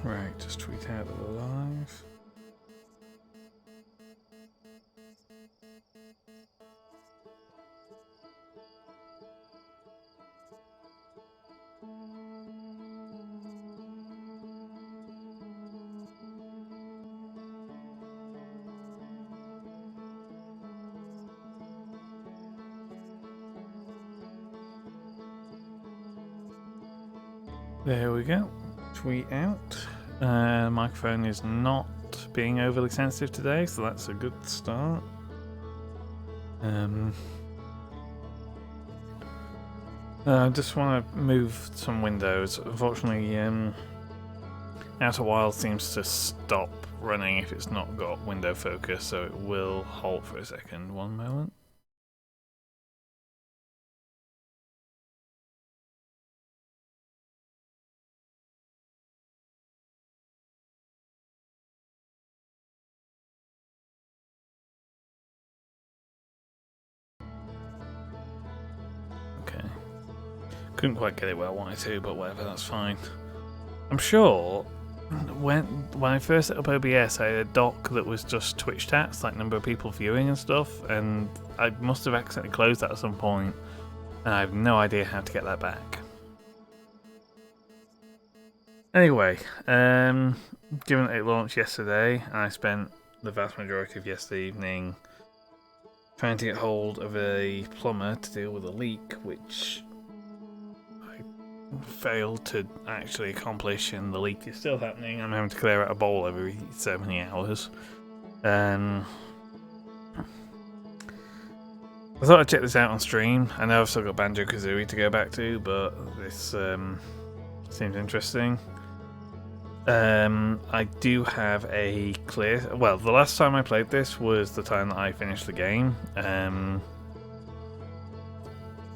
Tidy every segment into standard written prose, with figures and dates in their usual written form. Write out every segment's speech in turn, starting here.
Right, just tweet out that we're live. There we go. Tweet out. Microphone is not being overly sensitive today, so that's a good start. I just want to move some windows. Unfortunately, Outer Wilds seems to stop running if it's not got window focus, so it will halt for a second. One moment. Okay. Couldn't quite get it where I wanted to, but whatever, that's fine. I'm sure when I first set up OBS, I had a dock that was just Twitch stats, like number of people viewing and stuff, and I must have accidentally closed that at some point, and I have no idea how to get that back. Anyway, given it launched yesterday, I spent the vast majority of yesterday evening trying to get hold of a plumber to deal with a leak, which I failed to actually accomplish, and the leak is still happening. I'm having to clear out a bowl every so many hours. I thought I'd check this out on stream. I know I've still got Banjo-Kazooie to go back to, but this seems interesting. I do have a clear... Well, the last time I played this was the time that I finished the game.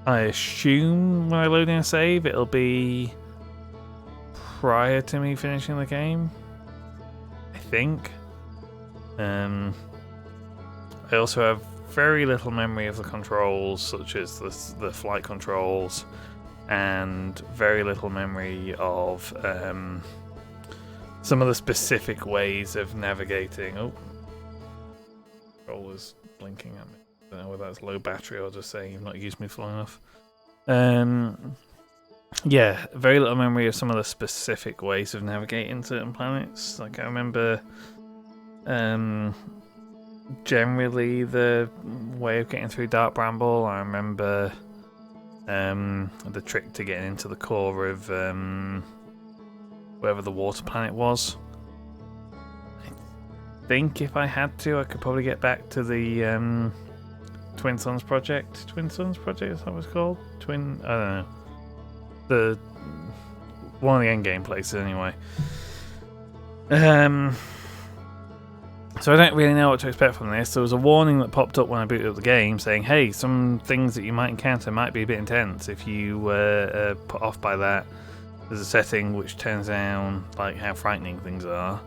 I assume when I load in a save, it'll be prior to me finishing the game. I think. I also have very little memory of the controls, such as the flight controls, and very little memory of some of the specific ways of navigating. Oh, controller's blinking at me. I don't know whether that's low battery or just saying you've not used me for long enough. Yeah, very little memory of some of the specific ways of navigating certain planets. Like I remember, generally the way of getting through Dark Bramble. I remember the trick to getting into the core of wherever the water planet was. I think if I had to, I could probably get back to the Twin Suns Project. Twin Suns Project, is that what it's called? I don't know. The one of the endgame places, anyway. So I don't really know what to expect from this. There was a warning that popped up when I booted up the game saying, hey, some things that you might encounter might be a bit intense. If you were put off by that, there's a setting which turns down like how frightening things are.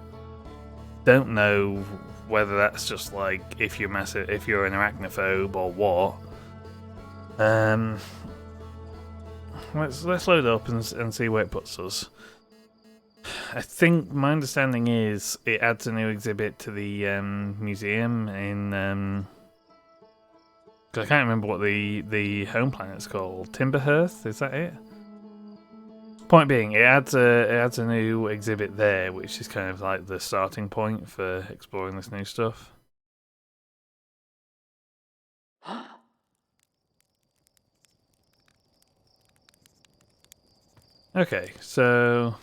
Don't know whether that's just like if you're an arachnophobe or what. Let's load up and see where it puts us. I think my understanding is it adds a new exhibit to the museum in. I can't remember what the home planet's called. Timberhearth, is that it? Point being, it adds a new exhibit there, which is kind of like the starting point for exploring this new stuff. Okay, so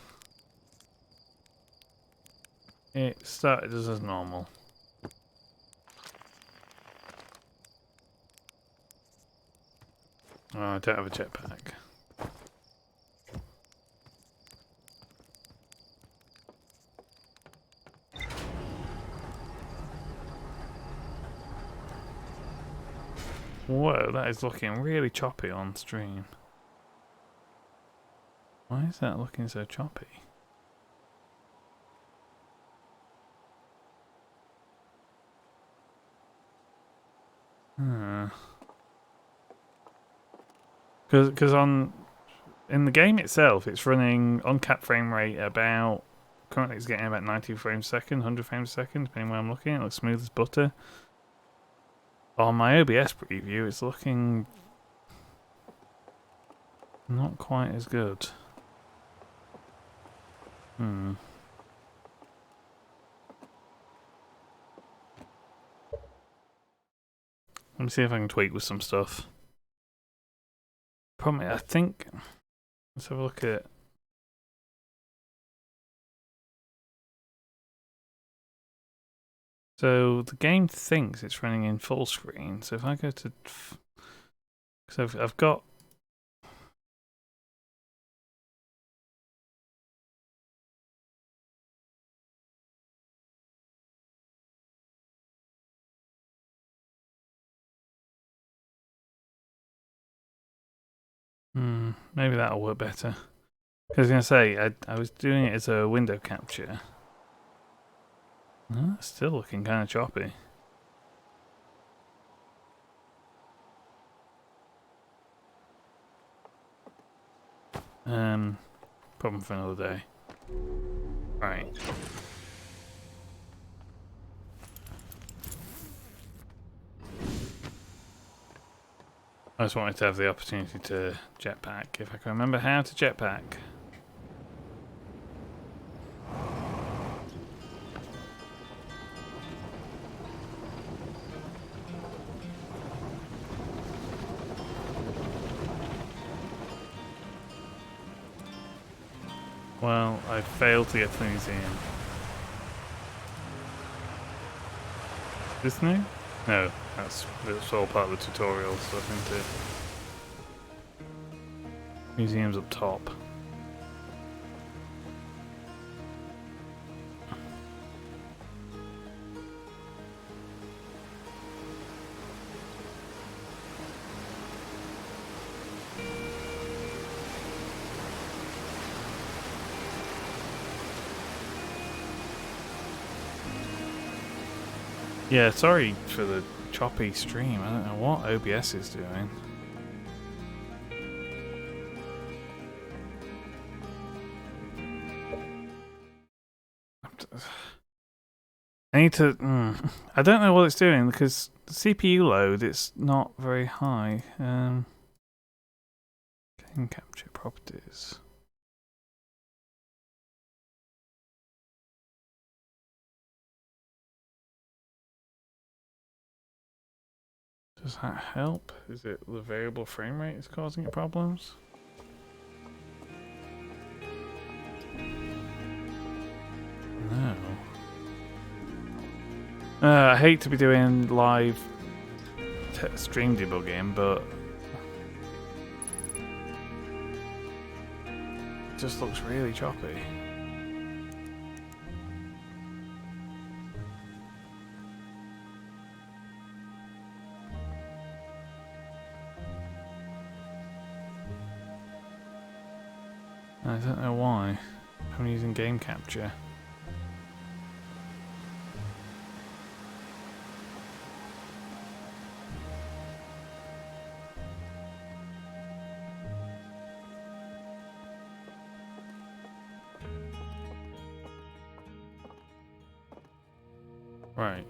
it started just as normal. Oh, I don't have a jetpack. Whoa, that is looking really choppy on stream. Why is that looking so choppy? Because in the game itself, it's running on cap frame rate about currently it's getting about 90 frames a second, 100 frames a second, depending where I'm looking. It looks smooth as butter. On my OBS preview, it's looking not quite as good. Let me see if I can tweak with some stuff. Problem, I think. Let's have a look at. So the game thinks it's running in full screen. So if I go to, so I've got. Maybe that'll work better. I was going to say, I was doing it as a window capture. Still looking kind of choppy. Problem for another day. Right. I just wanted to have the opportunity to jetpack, if I can remember how to jetpack. Well, I failed to get to the museum. Is this new? No, that's all part of the tutorial stuff, isn't it? Museum's up top. Yeah, sorry for the choppy stream. I don't know what OBS is doing. I need to. I don't know what it's doing because the CPU load, it's not very high. Game capture properties. Does that help? Is it the variable frame rate is causing it problems? No. I hate to be doing live stream debugging, but it just looks really choppy. I don't know why. I'm using game capture. Right.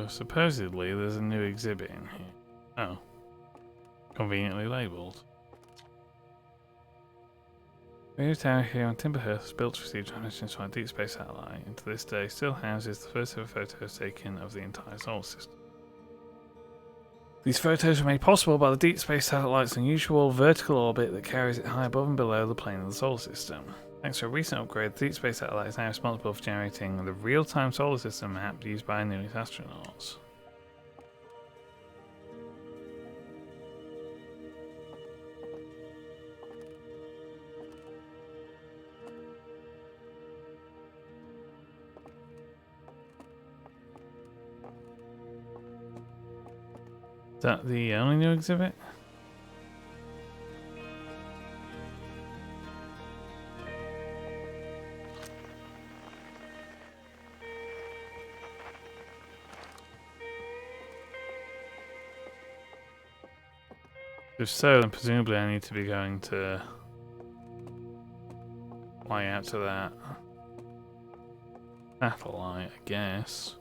Supposedly there's a new exhibit in here. Oh. Conveniently labelled. Radio tower here on Timberhurst was built to receive transmissions from a deep space satellite, and to this day still houses the first ever photos taken of the entire solar system. These photos were made possible by the deep space satellite's unusual vertical orbit that carries it high above and below the plane of the solar system. Thanks to a recent upgrade, the deep space satellite is now responsible for generating the real-time solar system map used by numerous astronauts. Is that the only new exhibit? If so, then presumably I need to be going to fly out to that satellite, I guess.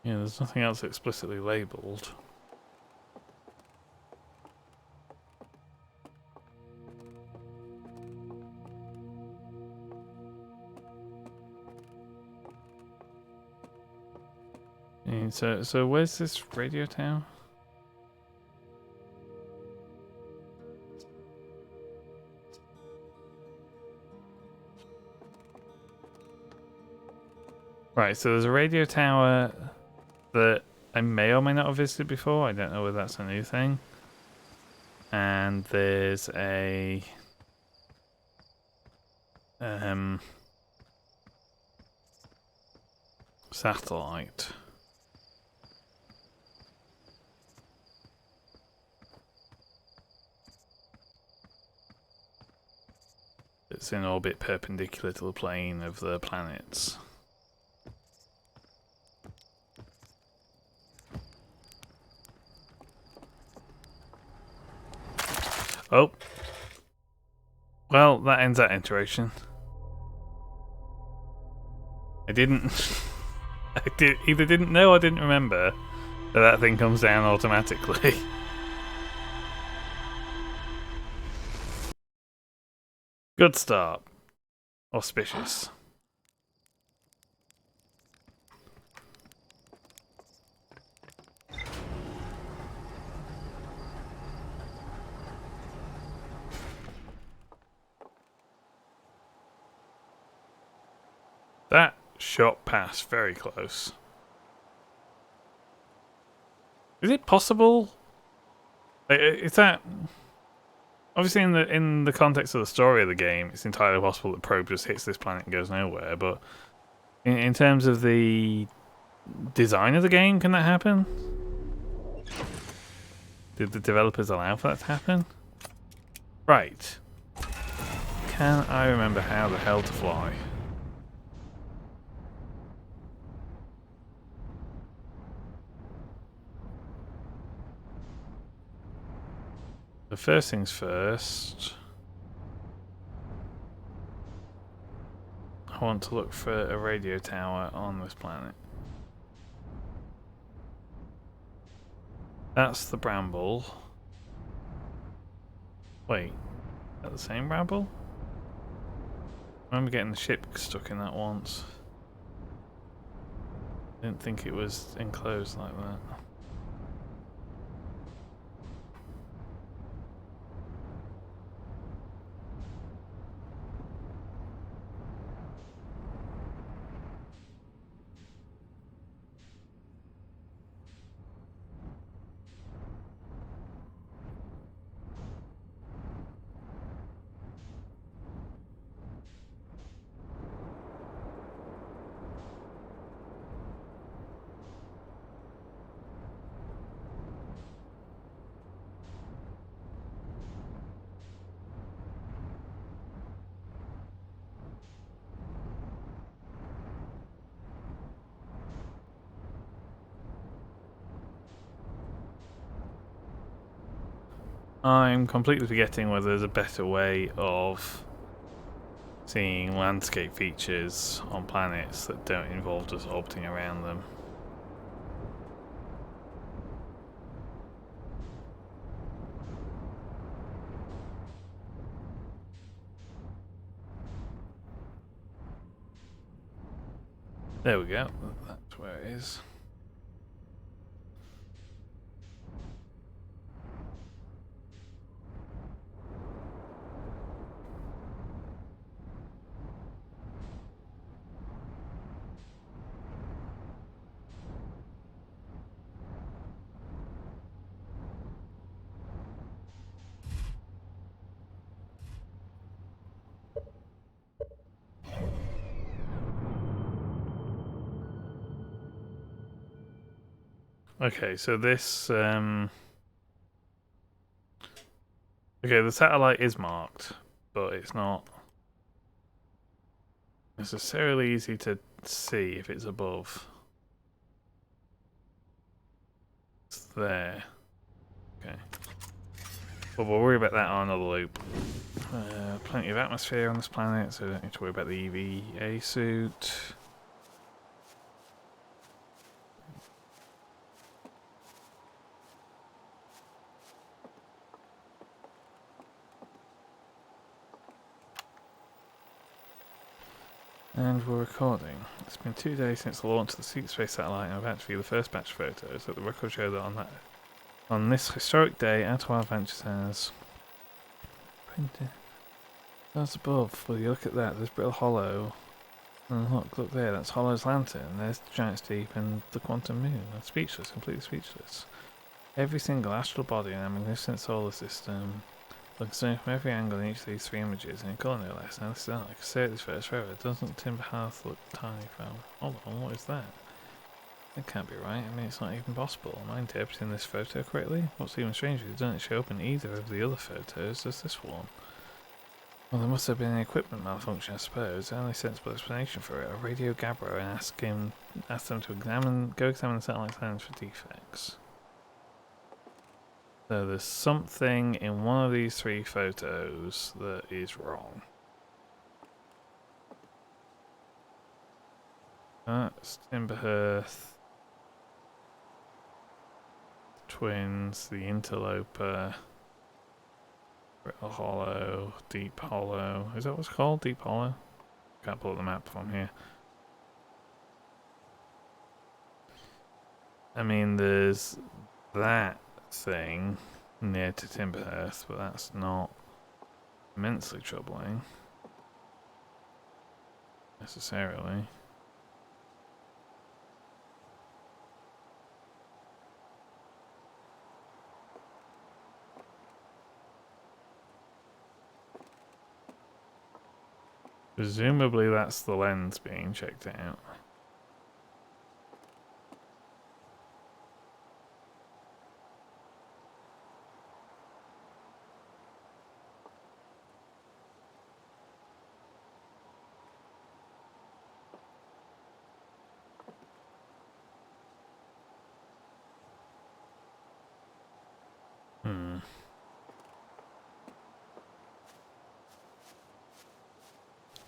Yeah, there's nothing else explicitly labelled. Yeah, so where's this radio tower? Right, so there's a radio tower that I may or may not have visited before. I don't know whether that's a new thing. And there's a satellite. It's in orbit perpendicular to the plane of the planets. Oh. Well, that ends that iteration. I didn't... either didn't know or didn't remember that thing comes down automatically. Good start. Auspicious. That shot passed very close. Is it possible? Is that obviously in the context of the story of the game? It's entirely possible that Probe just hits this planet and goes nowhere. But in terms of the design of the game, can that happen? Did the developers allow for that to happen? Right. Can I remember how the hell to fly? The first things first. I want to look for a radio tower on this planet. That's the Bramble. Wait, is that the same Bramble? I remember getting the ship stuck in that once. Didn't think it was enclosed like that. I'm completely forgetting whether there's a better way of seeing landscape features on planets that don't involve just orbiting around them. There we go, that's where it is. Okay, so this okay, the satellite is marked, but it's not necessarily easy to see if it's above. It's there. Okay. But we'll worry about that on another loop. Plenty of atmosphere on this planet, so we don't need to worry about the EVA suit. And we're recording. It's been 2 days since the launch of the Seek Space satellite, and I'm about to view the first batch of photos. That the record show that on this historic day, Outer Wild Ventures has printed. That's above. Well, you look at that. There's Brittle Hollow. And look there. That's Hollow's lantern. There's the Giant Steep and the Quantum Moon. I'm speechless, completely speechless. Every single astral body in our magnificent solar system looks from every angle in each of these 3 images, and in colour no less. Now this is not like I say this first forever. Doesn't Timber Hearth look tiny, fam? Hold on, what is that? That can't be right. I mean, it's not even possible. Am I interpreting this photo correctly? What's even stranger is it doesn't show up in either of the other photos as this one. Well, there must have been an equipment malfunction, I suppose. The only sensible explanation for it. I radio Gabbro and ask them to go examine the satellite plans for defects. So there's something in one of these 3 photos that is wrong. That's Timberhearth, Twins, the Interloper, Brittle Hollow, Deep Hollow. Is that what it's called? Deep Hollow? Can't pull up the map from here. I mean, there's that thing near to Timberhearth, but that's not immensely troubling necessarily. Presumably that's the lens being checked out.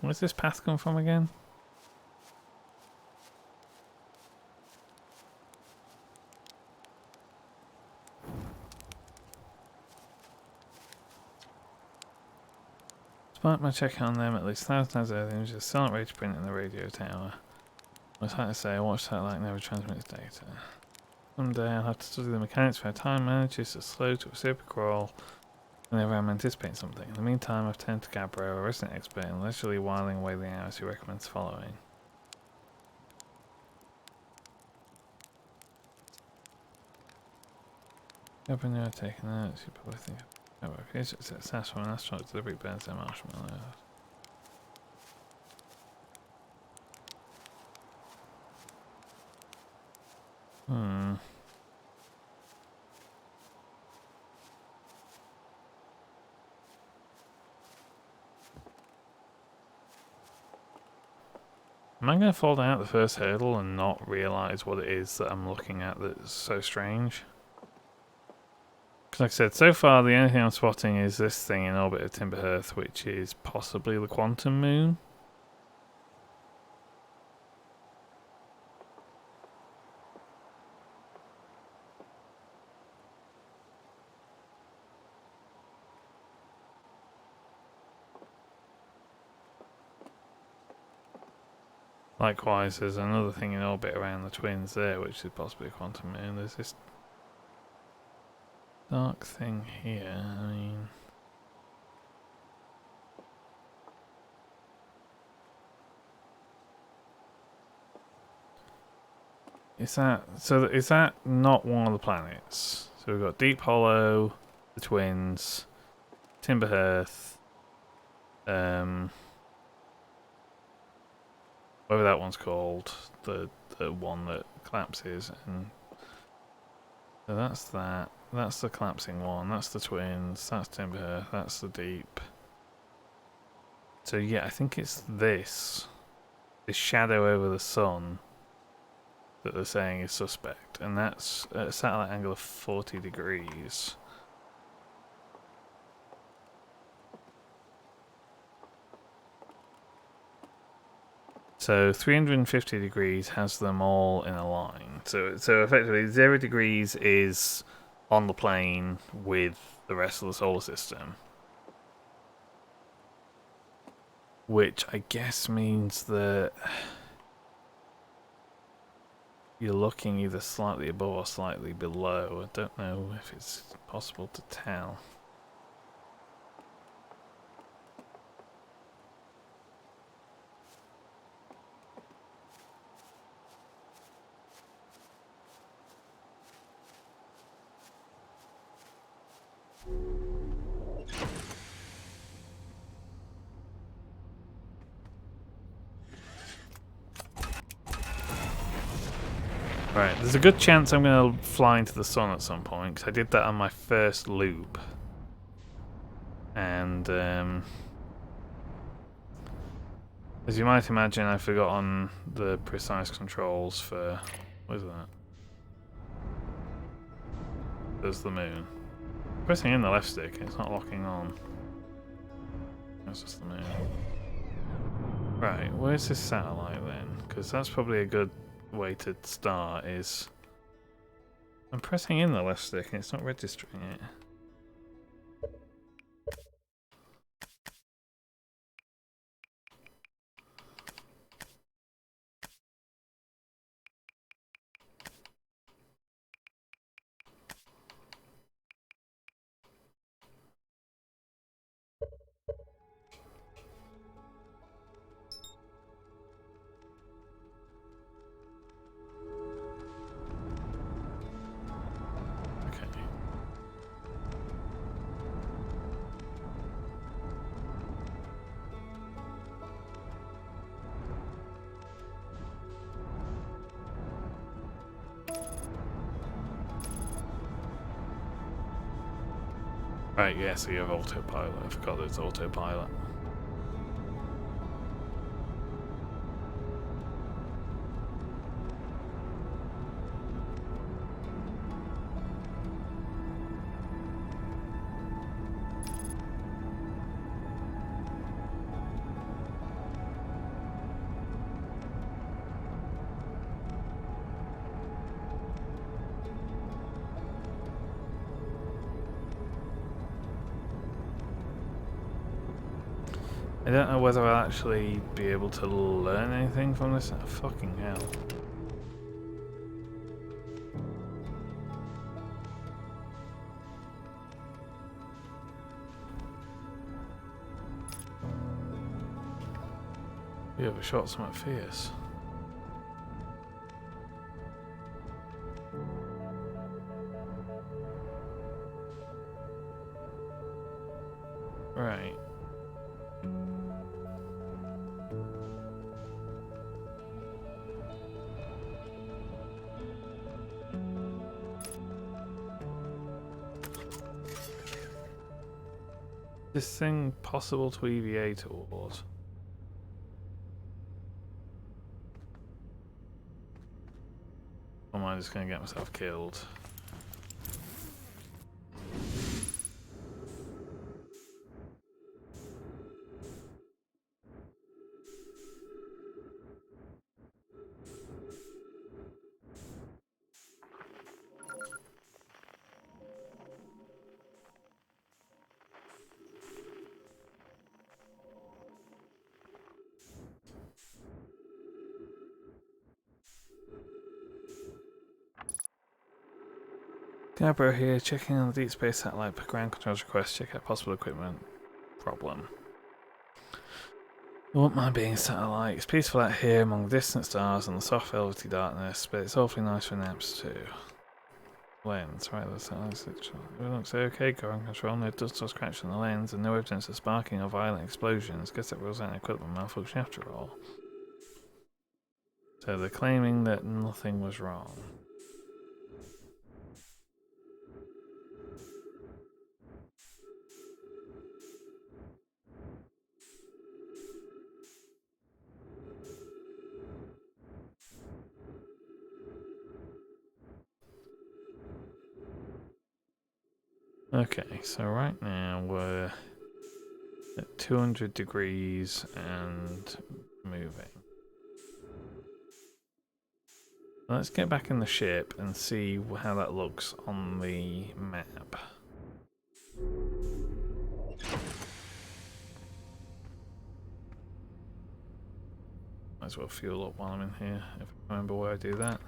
Where's this path come from again? Despite my check on them at least 1,000 times over, the images are still not ready to print in the radio tower. I was hard to say, I watch satellite never transmits data. Someday I'll have to study the mechanics for how time manages to slow to a super crawl whenever I'm anticipating something. In the meantime, I've turned to Gabbro, a resident expert in leisurely whiling away the hours who recommends following. Gabbro knew I'd taken notes. You probably think here's success from an astronaut delivery burns their marshmallow. Am I going to fall down at the first hurdle and not realise what it is that I'm looking at that's so strange? Because like I said, so far the only thing I'm spotting is this thing in orbit of Timberhearth, which is possibly the Quantum Moon. Likewise, there's another thing in orbit around the Twins there, which is possibly a Quantum Moon. There's this dark thing here. I mean, is that not one of the planets? So we've got Deep Hollow, the Twins, Timberhearth, whatever that one's called, the one that collapses, and so that's that. That's the collapsing one. That's the Twins. That's Timberhearth. That's the Deep. So yeah, I think it's this. this shadow over the sun that they're saying is suspect, and that's at a satellite angle of 40 degrees. So 350 degrees has them all in a line. So effectively 0 degrees is on the plane with the rest of the solar system. Which I guess means that you're looking either slightly above or slightly below. I don't know if it's possible to tell. Right, there's a good chance I'm going to fly into the sun at some point, because I did that on my first loop. And, as you might imagine, I've forgotten the precise controls for... what is that? There's the moon. Pressing in the left stick, it's not locking on. That's just the moon. Right, where's this satellite then? Because that's probably a good way to start, is... I'm pressing in the left stick and it's not registering it. Right, yeah, so you have autopilot. I forgot there's autopilot. I don't know whether I'll actually be able to learn anything from this. Oh, fucking hell. You have a shot somewhat fierce. Right. This thing possible to EVA towards? Or am I just going to get myself killed? Gabbro here, checking on the Deep Space Satellite per ground controls request, check out possible equipment problem. I won't mind being a satellite. It's peaceful out here among the distant stars and the soft velvety darkness, but it's awfully nice for naps too. Lens, right, the satellite's it looks okay, ground control, no dust or scratch on the lens, and no evidence of sparking or violent explosions. Guess that rules out an equipment malfunction after all. So they're claiming that nothing was wrong. Okay, so right now we're at 200 degrees and moving. Let's get back in the ship and see how that looks on the map. Might as well fuel up while I'm in here, if I remember where I do that.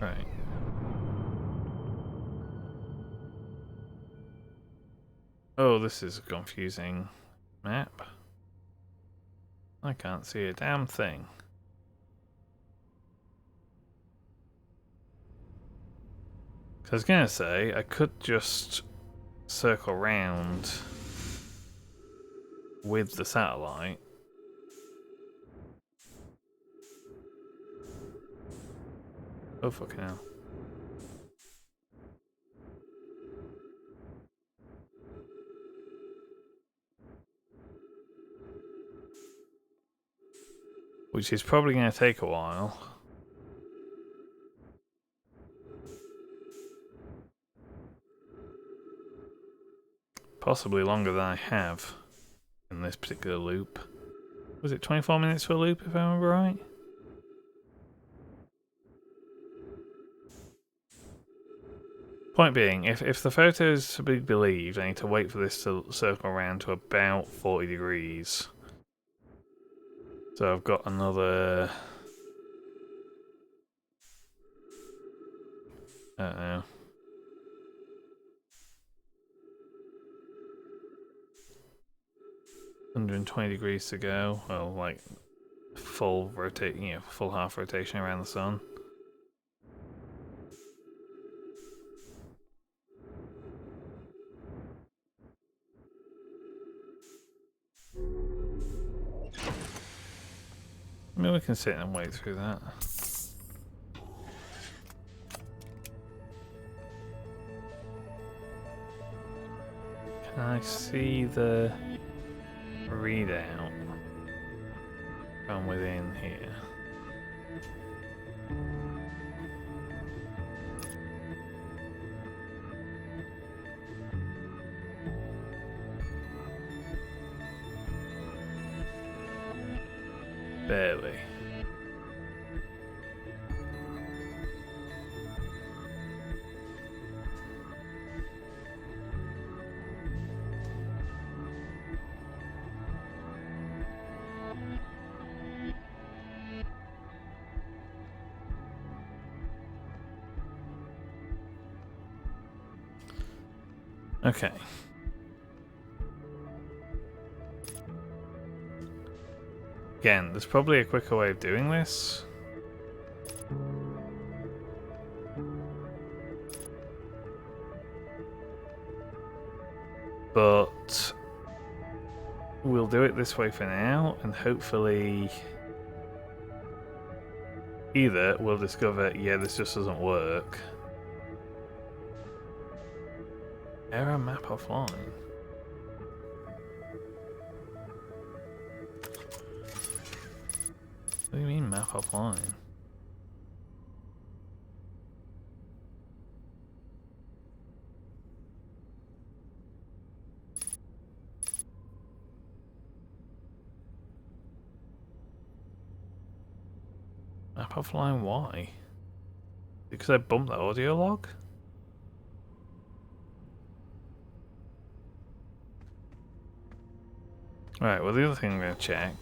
Right. Oh, this is a confusing map. I can't see a damn thing. I was gonna say, I could just circle round with the satellite. Oh, fucking hell. Which is probably going to take a while. Possibly longer than I have in this particular loop. Was it 24 minutes for a loop, if I remember right? Point being, if the photo is to be believed, I need to wait for this to circle around to about 40 degrees. So I've got another... I don't know. $120 to go. Well, like full rotate, full half rotation around the sun. I mean, we can sit and wait through that. Can I see the readout from within here? Barely. Okay. Again, there's probably a quicker way of doing this. But we'll do it this way for now, and hopefully either we'll discover, yeah, this just doesn't work. Error map offline. What do you mean map offline? Map offline, why? Because I bumped the audio log? Right, well the other thing I'm going to check.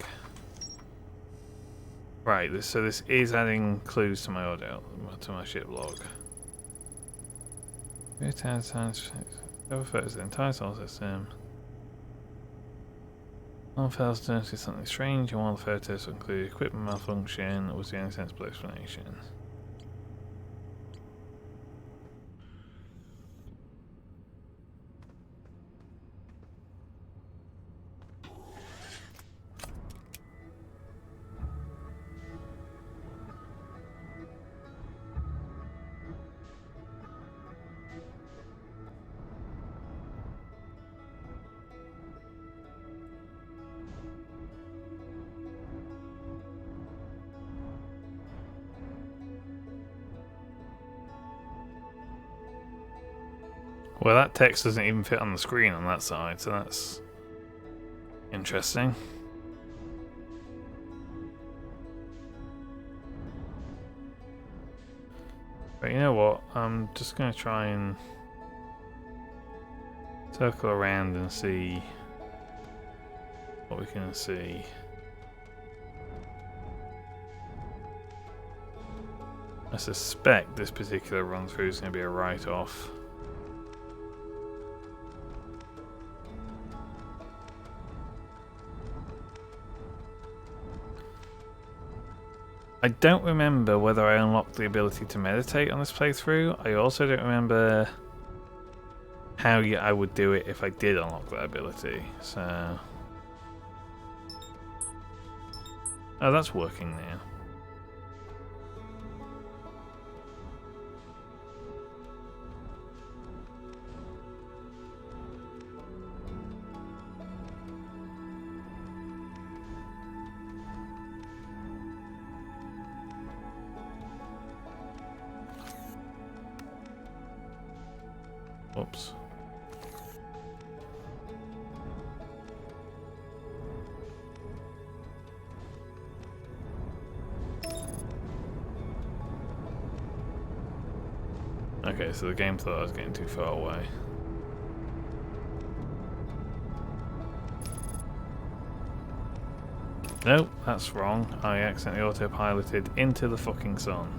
Right, so this is adding clues to my audio, to my ship log. Overflows the entire solar system. One fails to notice something strange, and one of the photos included equipment malfunction was the only sensible explanation. Well, that text doesn't even fit on the screen on that side, so that's interesting. But you know what? I'm just going to try and circle around and see what we can see. I suspect this particular run through is going to be a write-off. I don't remember whether I unlocked the ability to meditate on this playthrough. I also don't remember how I would do it if I did unlock that ability. So, oh, that's working now. Oops. Okay, so the game thought I was getting too far away. Nope, that's wrong. I accidentally autopiloted into the fucking sun.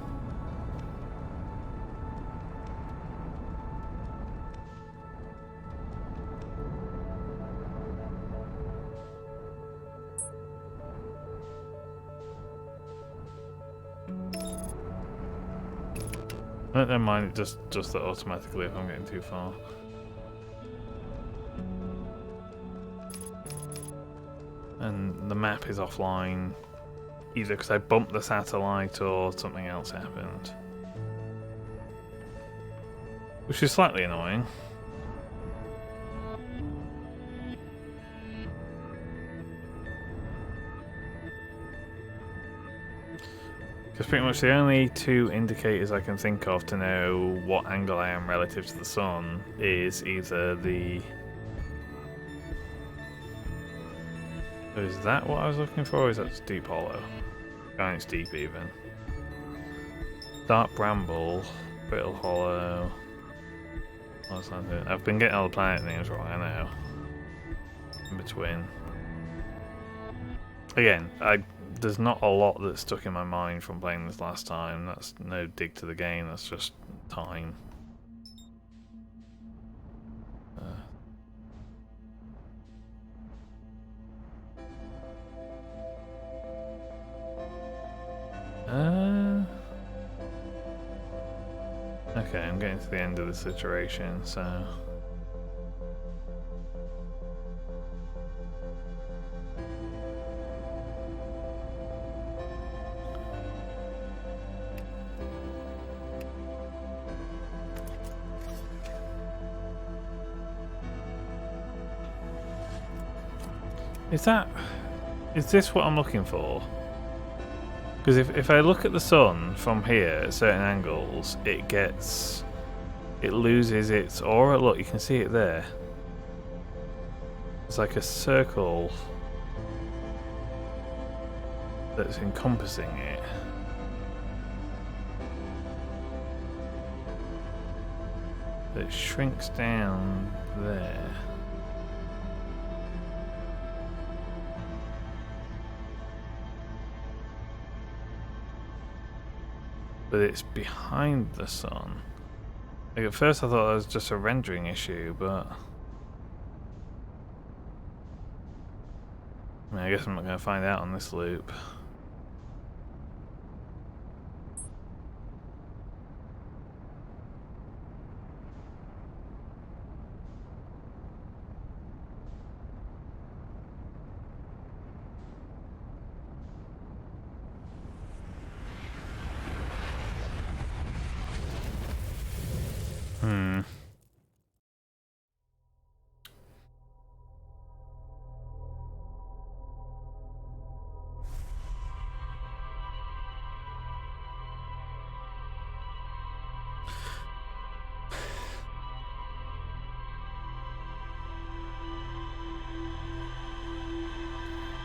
No, never mind, it just does that automatically if I'm getting too far. And the map is offline, either because I bumped the satellite or something else happened. Which is slightly annoying. Because pretty much the only two indicators I can think of to know what angle I am relative to the sun is either the... Is that what I was looking for, or is that Deep Hollow? Oh, it's deep even. Dark Bramble, Brittle Hollow... What's that doing? I've been getting all the planet names wrong, I know. In between. Again, there's not a lot that's stuck in my mind from playing this last time. That's no dig to the game, that's just time. Okay, I'm getting to the end of this iteration, so... Is this what I'm looking for? Because if I look at the sun from here at certain angles, it loses its aura. Look, you can see it there. It's like a circle that's encompassing it. It shrinks down there. But it's behind the sun. Like at first I thought that was just a rendering issue, but... I mean, I guess I'm not going to find out on this loop.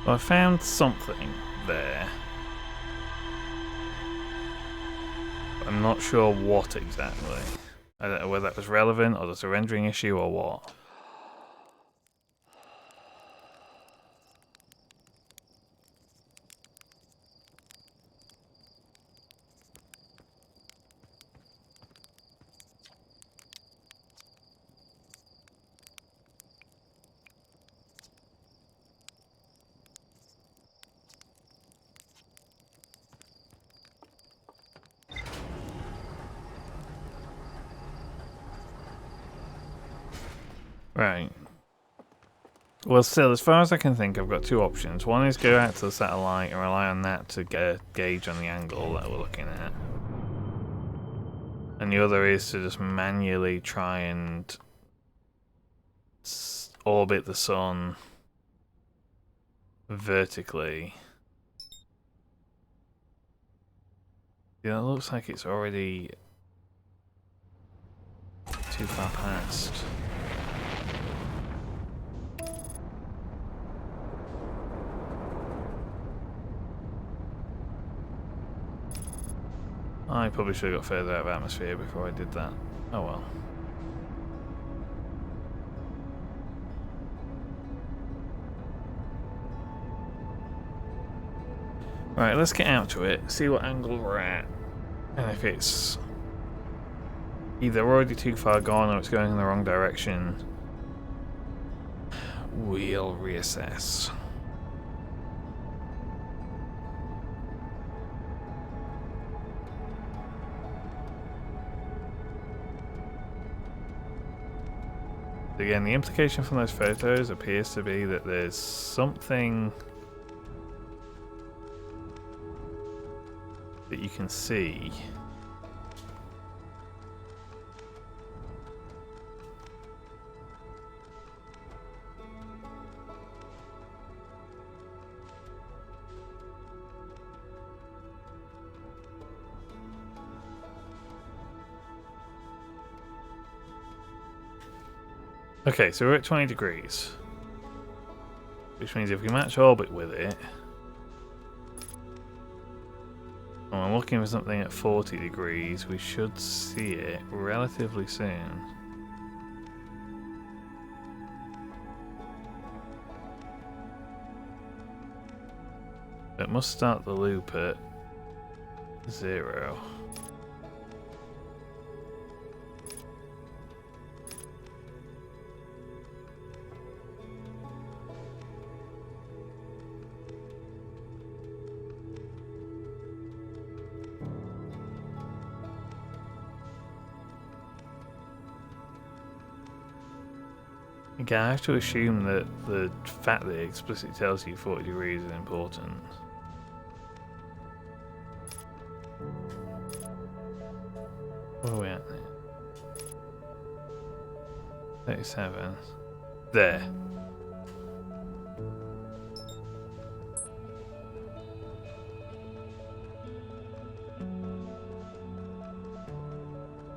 Well, I found something there. I'm not sure what exactly. I don't know whether that was relevant or just a rendering issue or what. Right. Well, still, as far as I can think, I've got two options. One is go out to the satellite and rely on that to get a gauge on the angle that we're looking at. And the other is to just manually try and orbit the sun vertically. Yeah, it looks like it's already too far past. I probably should have got further out of atmosphere before I did that. Oh well. Right, let's get out to it, see what angle we're at, and if it's either already too far gone or it's going in the wrong direction, we'll reassess. Again, the implication from those photos appears to be that there's something that you can see. Okay, so we're at 20 degrees. Which means if we match orbit with it, and I'm looking for something at 40 degrees, we should see it relatively soon. It must start the loop at 0. Again, I have to assume that the fact that it explicitly tells you 40 degrees is important. Where are we at? 37. There.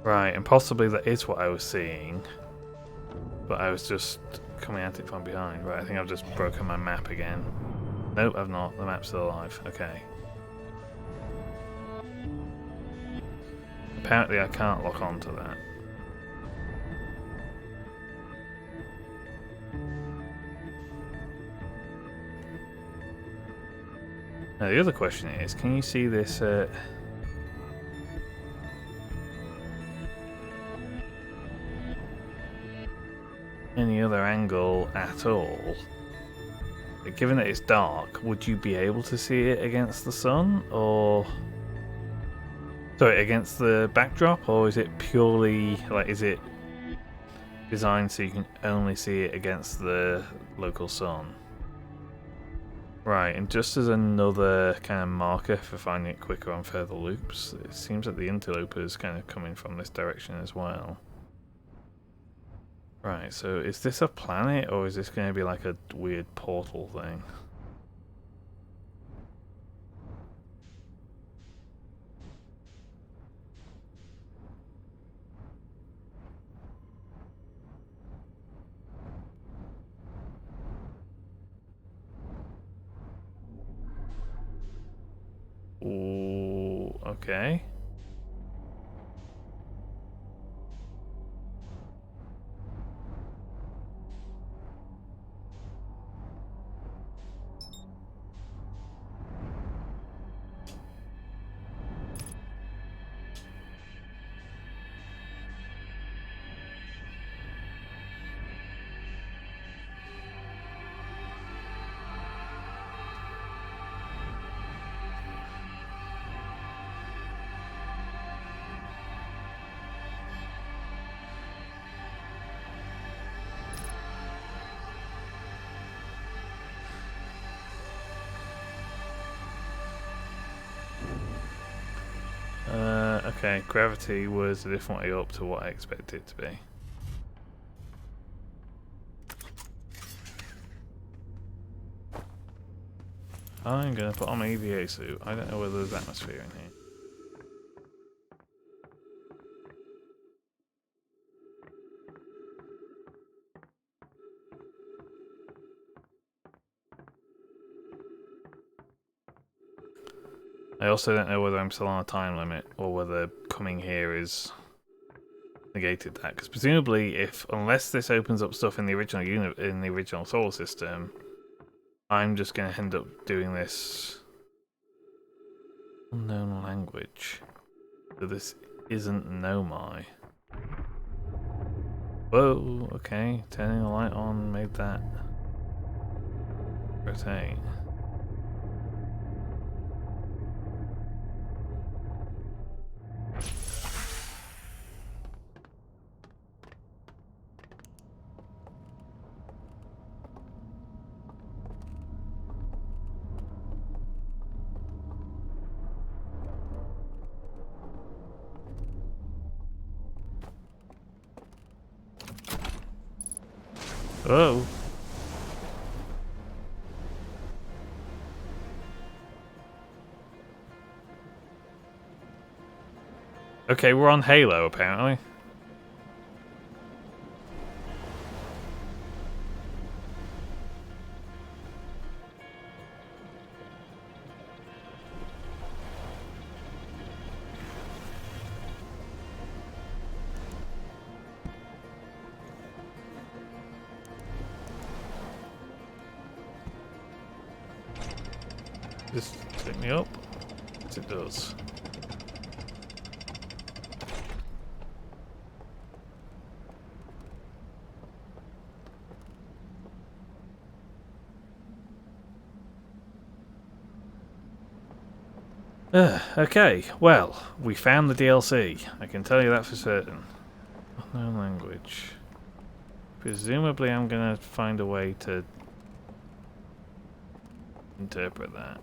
Right, and possibly that is what I was seeing. But I was just coming at it from behind. Right, I think I've just broken my map again. Nope, I've not. The map's still alive. Okay. Apparently I can't lock onto that. Now the other question is, can you see this any other angle at all? Given that it's dark, would you be able to see it against the sun, or sorry, against the backdrop, or is it purely like, is it designed so you can only see it against the local sun? Right, and just as another kind of marker for finding it quicker on further loops, it seems that the interloper is kind of coming from this direction as well. Right, so is this a planet, or is this going to be like a weird portal thing? Ooh, okay. Okay, gravity was a different way up to what I expected it to be. I'm gonna put on my EVA suit. I don't know whether there's atmosphere in here. I also don't know whether I'm still on a time limit or whether coming here is negated that. Because presumably, unless this opens up stuff in the original in the original solar system, I'm just going to end up doing this unknown language. So this isn't Nomai. Whoa, okay. Turning the light on made that rotate. Oh. Okay, we're on Halo apparently. Just take me up. Yes, it does. Okay, well, we found the DLC. I can tell you that for certain. Unknown language. Presumably I'm gonna find a way to interpret that.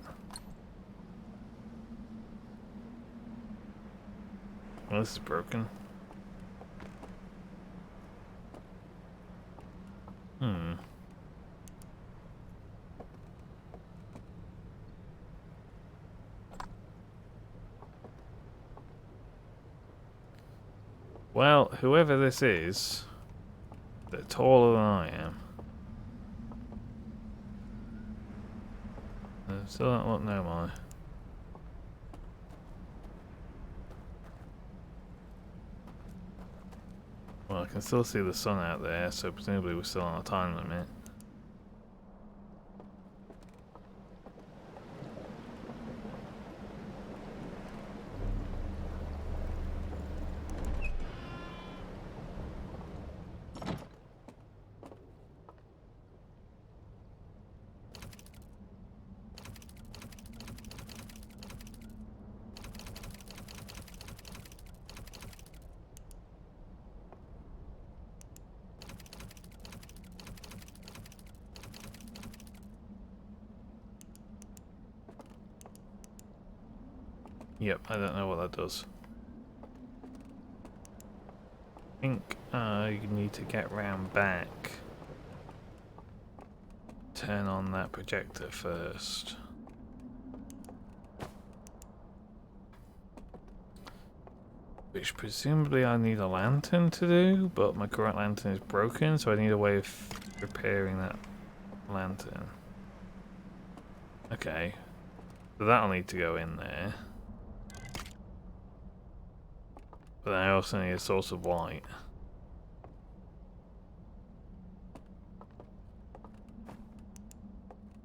Well, this is broken. Well, whoever this is, they're taller than I am. I still don't look Nomai. Well, I can still see the sun out there, so presumably we're still on a time limit. Yep, I don't know what that does. I think I need to get round back. Turn on that projector first. Which presumably I need a lantern to do, but my current lantern is broken, so I need a way of repairing that lantern. Okay. So that'll need to go in there. But I also need a source of light.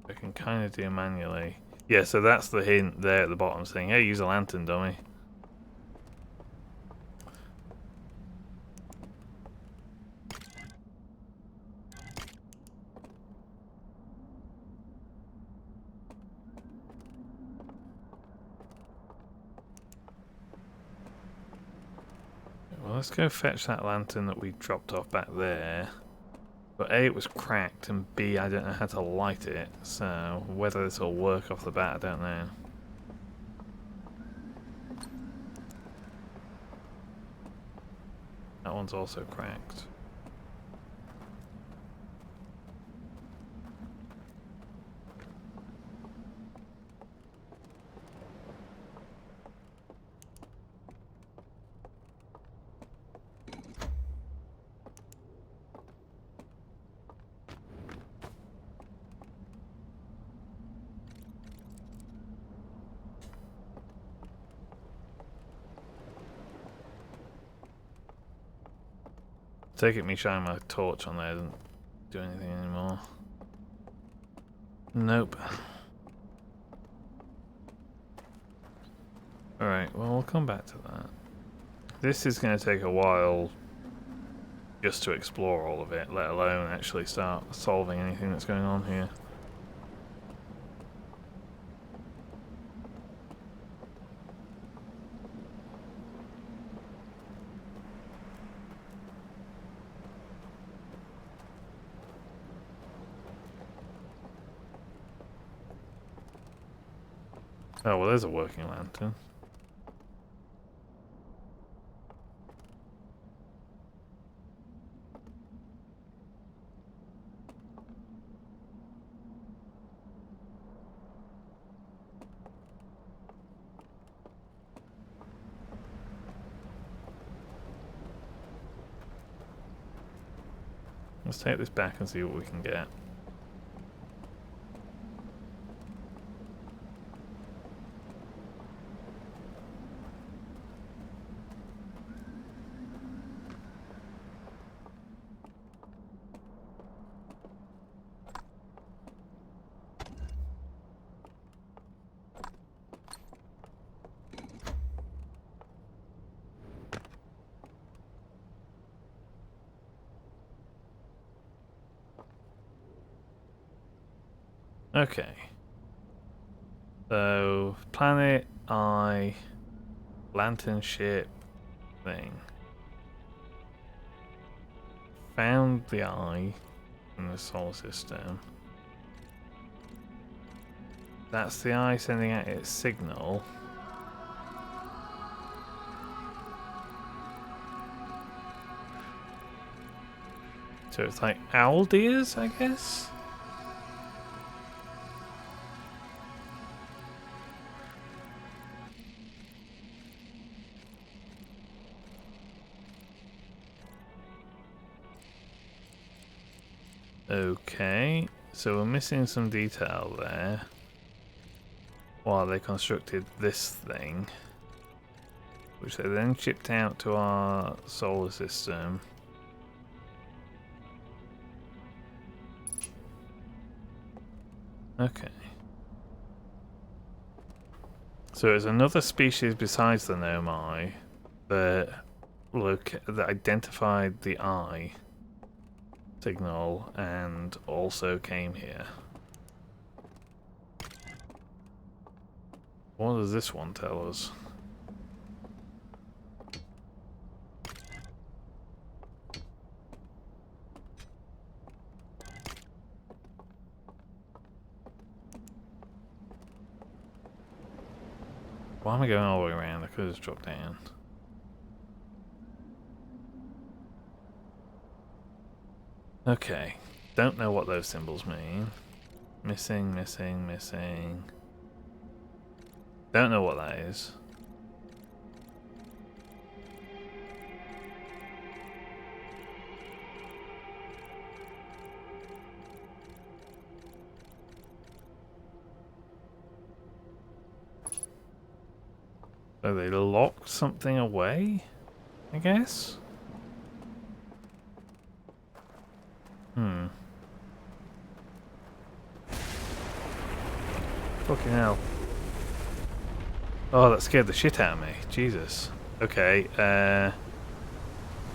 I can kind of do manually. Yeah, so that's the hint there at the bottom saying, hey, use a lantern, dummy. Well, let's go fetch that lantern that we dropped off back there. But A, it was cracked, and B, I don't know how to light it, so whether this will work off the bat, I don't know. That one's also cracked. Take it me shining my torch on there doesn't do anything anymore. Nope. Alright, well, we'll come back to that. This is going to take a while just to explore all of it, let alone actually start solving anything that's going on here. Oh, well, there's a working lantern. Let's take this back and see what we can get. Okay. So, planet, eye, lantern ship thing. Found the eye in the solar system. That's the eye sending out its signal. So it's like owl deers, I guess? Okay, so we're missing some detail there. While they constructed this thing, which they then shipped out to our solar system. Okay. So there's another species besides the Nomai that identified the eye signal and also came here. What does this one tell us? Why am I going all the way around? I could have just dropped down. Okay. Don't know what those symbols mean. Missing, missing, missing. Don't know what that is. So they locked something away, I guess? Fucking hell. Oh, that scared the shit out of me. Jesus. Okay,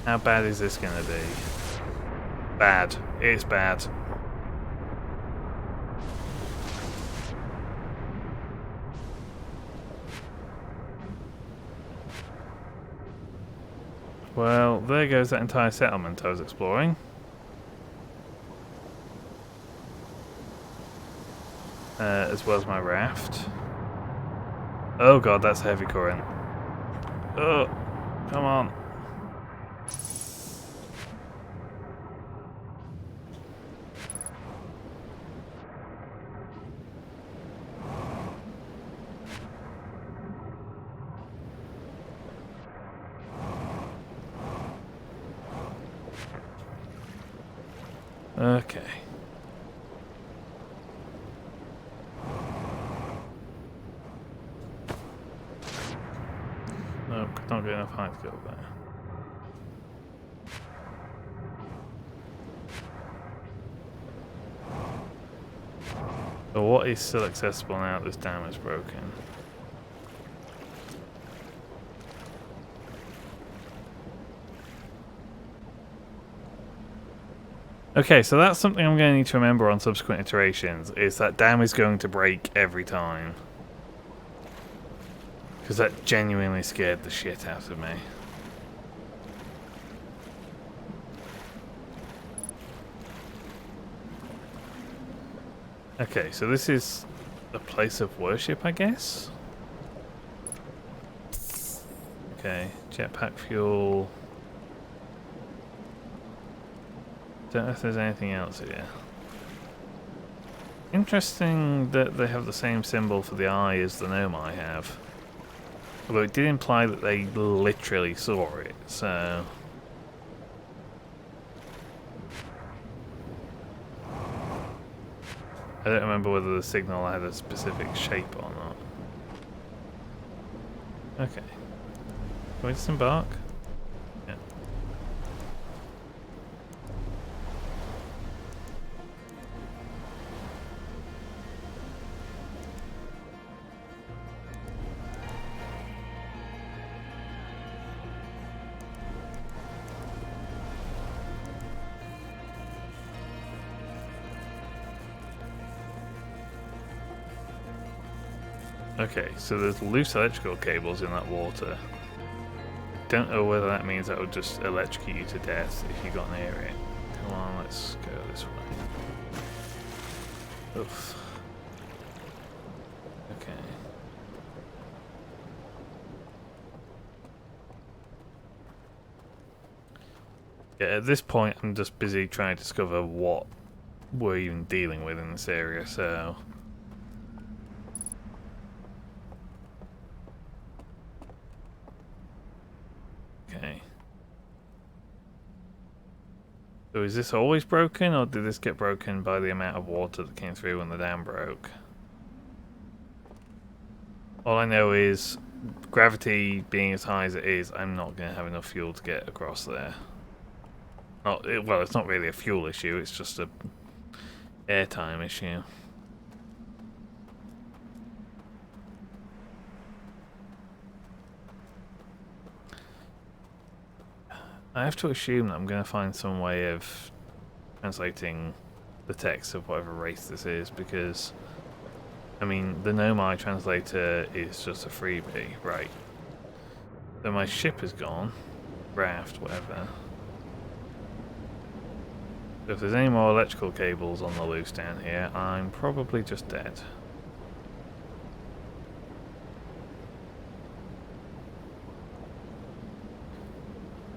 how bad is this gonna be? Bad. It's bad. Well, there goes that entire settlement I was exploring. As well as my raft. Oh god, that's a heavy current. Oh, come on. Okay. Nope, not good enough height to go there. But what is still accessible now that this dam is broken? Okay, so that's something I'm going to need to remember on subsequent iterations, is that dam is going to break every time. Because that genuinely scared the shit out of me. Okay, so this is a place of worship, I guess? Okay, jetpack fuel. Don't know if there's anything else here. Interesting that they have the same symbol for the eye as the Nomai have. Although it did imply that they literally saw it, so... I don't remember whether the signal had a specific shape or not. Okay. Can we disembark? Yeah. Okay, so there's loose electrical cables in that water. Don't know whether that means that would just electrocute you to death if you got near it. Come on, let's go this way. Oof. Okay. Yeah, at this point I'm just busy trying to discover what we're even dealing with in this area, so... Okay. So is this always broken, or did this get broken by the amount of water that came through when the dam broke? All I know is, gravity being as high as it is, I'm not going to have enough fuel to get across there. Well, it's not really a fuel issue, it's just a airtime issue. I have to assume that I'm going to find some way of translating the text of whatever race this is, because, I mean, the Nomai translator is just a freebie, right? So my ship is gone, raft, whatever. So if there's any more electrical cables on the loose down here, I'm probably just dead.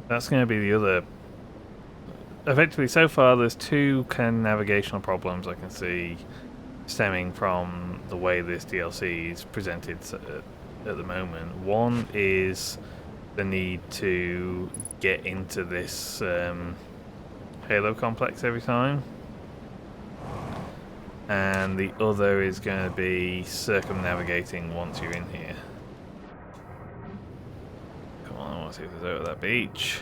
That's going to be the other... Effectively, so far there's two kind of navigational problems I can see stemming from the way this DLC is presented at the moment. One is the need to get into this Halo complex every time. And the other is going to be circumnavigating once you're in here. Let's see if there's out of that beach.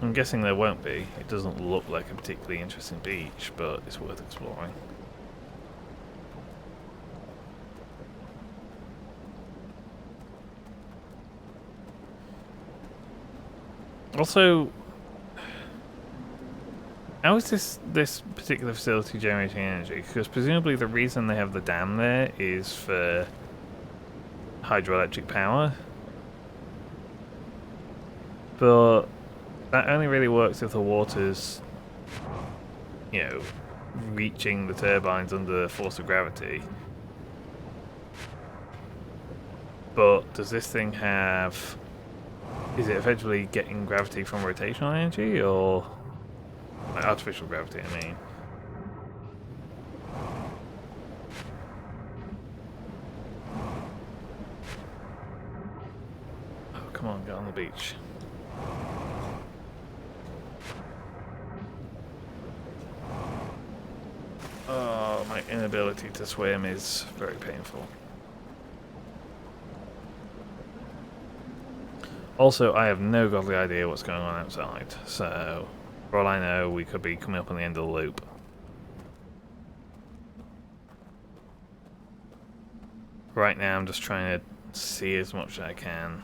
I'm guessing there won't be. It doesn't look like a particularly interesting beach, but it's worth exploring. Also, how is this particular facility generating energy? Because presumably the reason they have the dam there is for hydroelectric power. But that only really works if the water's, you know, reaching the turbines under the force of gravity. But does this thing have... Is it effectively getting gravity from rotational energy, or... Like artificial gravity, I mean. Oh, come on, get on the beach. Oh, my inability to swim is very painful. Also, I have no godly idea what's going on outside, so for all I know, we could be coming up on the end of the loop. Right now, I'm just trying to see as much as I can.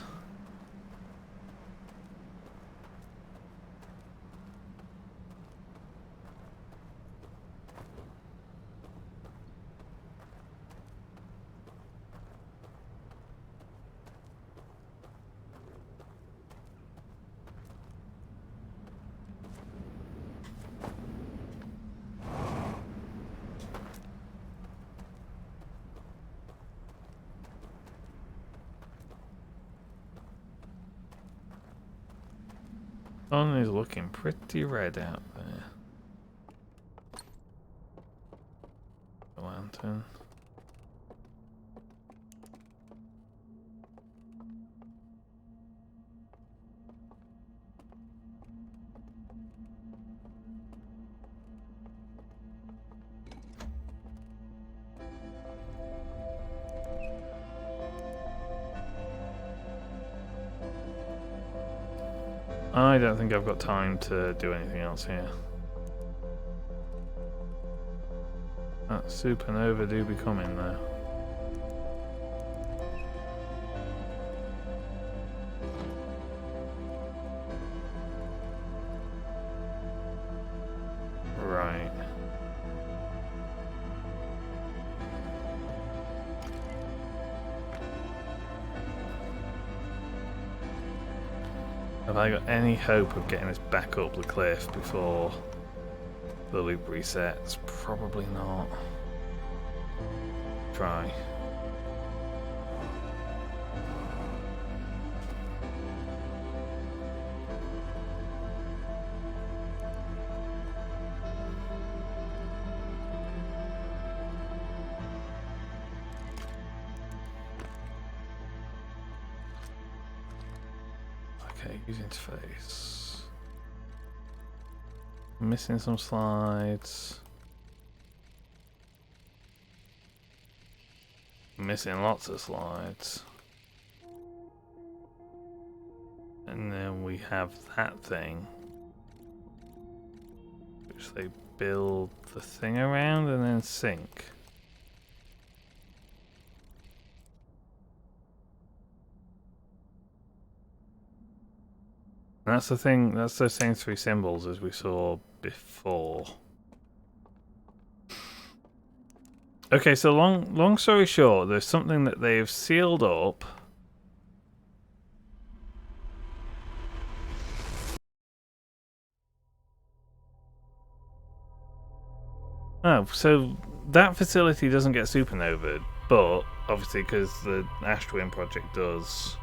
Sun is looking pretty red out there. The lantern. I don't think I've got time to do anything else here. That supernova do be coming though. Right. Have I got any hope of getting this back up the cliff before the loop resets? Probably not. Try. Okay, use interface. Missing some slides. Missing lots of slides. And then we have that thing, which they build the thing around and then sink. And that's the thing, that's those same three symbols as we saw before. Okay, so long story short, there's something that they've sealed up. Oh, so that facility doesn't get supernovaed, but obviously because the Ash Twin project does.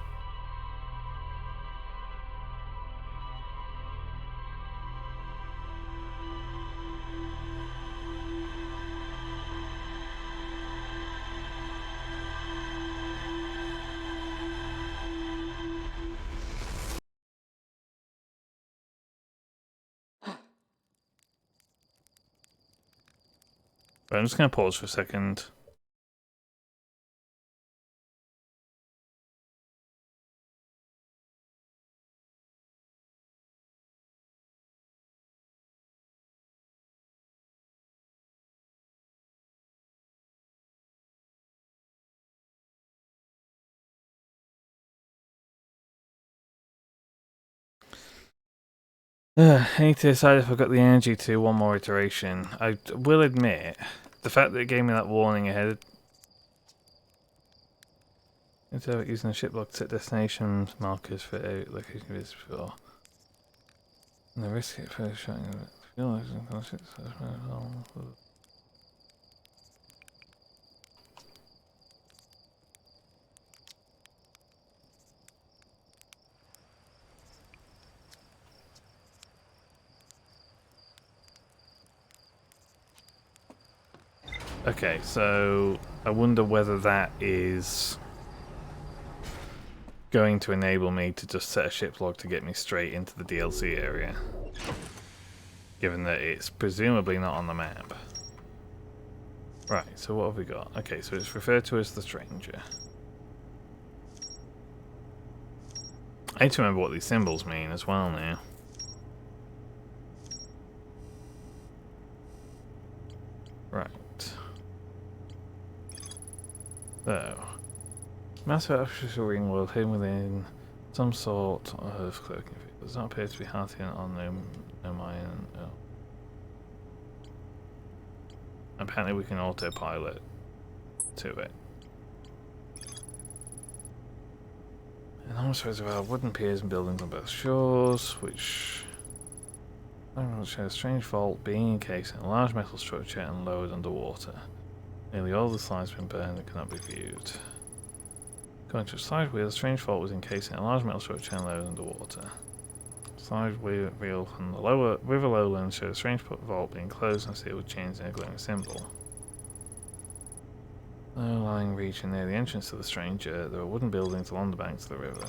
But I'm just going to pause for a second. I need to decide if I've got the energy to one more iteration. I will admit, the fact that it gave me that warning ahead. Instead of using the ship log to set destination markers for location visits before. And the risk it for showing Okay, so I wonder whether that is going to enable me to just set a ship log to get me straight into the DLC area, given that it's presumably not on the map. Right, so what have we got? Okay, so it's referred to as the Stranger. I need to remember what these symbols mean as well now. Right. So, massive artificial ring world hidden within some sort of cloaking field. Does not appear to be hunting on no mine. Oh. Apparently we can autopilot to it. Enormous reservoir, wooden piers and buildings on both shores, which shows a strange vault being encased in a large metal structure and lowered underwater. Nearly all the slides have been burned and cannot be viewed. Going to a slide wheel, a strange vault was encased in a large metal structure and lowered underwater. Slide wheel from the lower river lowland shows a strange vault being closed and sealed with chains and a glowing symbol. Low-lying region near the entrance to the Stranger, there are wooden buildings along the banks of the river.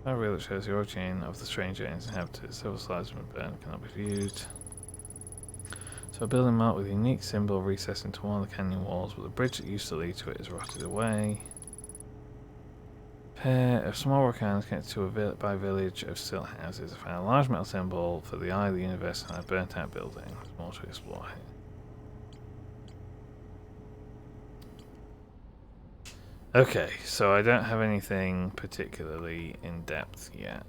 A wheel that shows the origin of the Stranger and its inhabitants. Several slides have been burned and cannot be viewed. So a building marked with a unique symbol recessed into one of the canyon walls, but the bridge that used to lead to it is rotted away. A pair of small rock islands connected to a village of stilt houses. I found a large metal symbol for the eye of the universe and a burnt out building. There's more to explore here. Okay, so I don't have anything particularly in depth yet.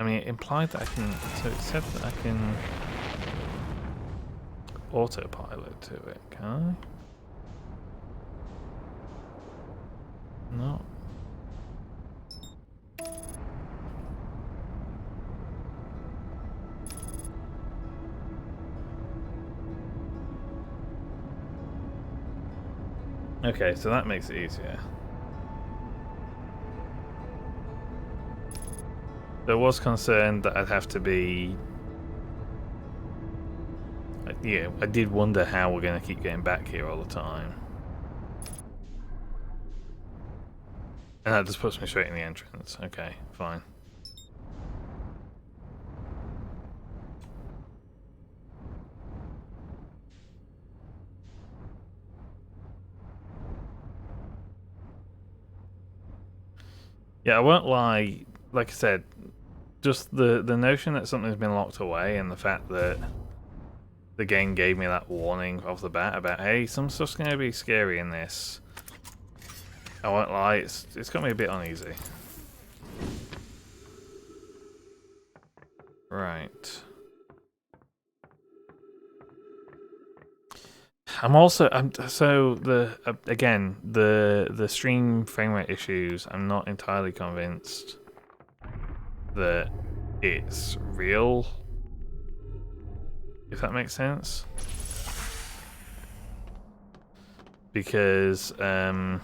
I mean, it implied that I can, so it said that I can autopilot to it, can I? No. Okay, so that makes it easier. There was concern that I'd have to be... Yeah, I did wonder how we're going to keep getting back here all the time. And that just puts me straight in the entrance. Okay, fine. Yeah, I won't lie. Like I said, just the notion that something's been locked away and the fact that the game gave me that warning off the bat about, hey, some stuff's going to be scary in this. I won't lie, it's got me a bit uneasy. Right. So again, the stream frame rate issues, I'm not entirely convinced that it's real, if that makes sense. Because I'm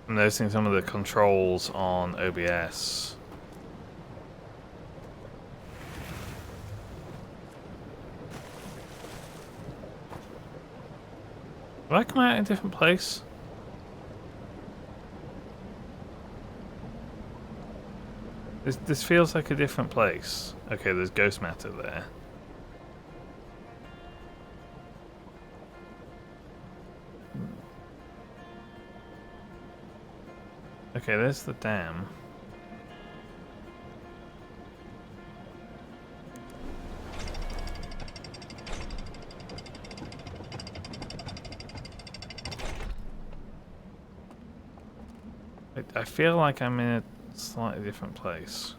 noticing some of the controls on OBS Have I come out in a different place? This feels like a different place. Okay, there's ghost matter there. Okay, there's the dam. I feel like I'm in a slightly different place.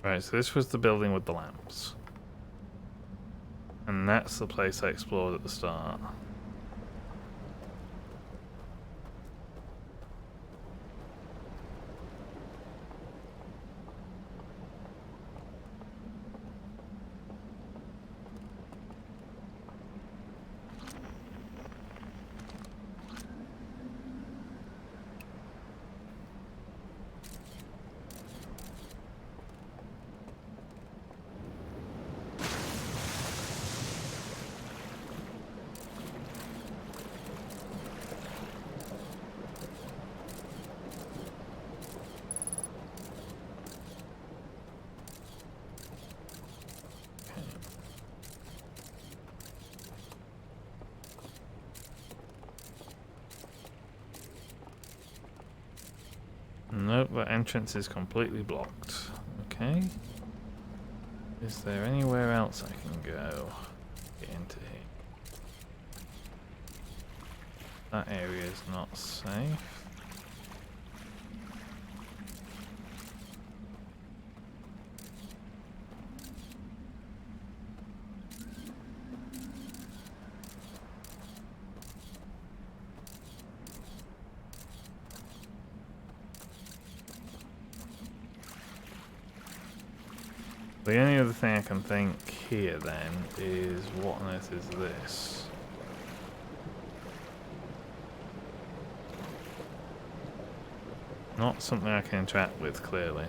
Right, so this was the building with the lamps. And that's the place I explored at the start. Nope, the entrance is completely blocked. Okay. Is there anywhere else I can go? Get into here. That area is not safe. The only other thing I can think here then is what on earth is this? Not something I can interact with, clearly.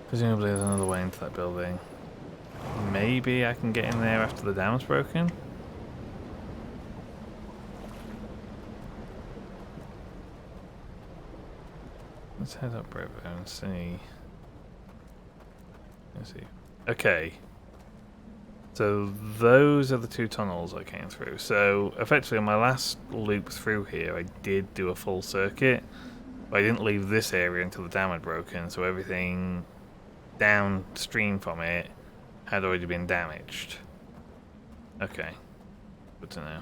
Presumably there's another way into that building. Maybe I can get in there after the dam's broken? Let's head up River and see. Let's see. Okay. So those are the two tunnels I came through. So effectively on my last loop through here I did do a full circuit. But I didn't leave this area until the dam had broken, so everything downstream from it had already been damaged. Okay. Good to know.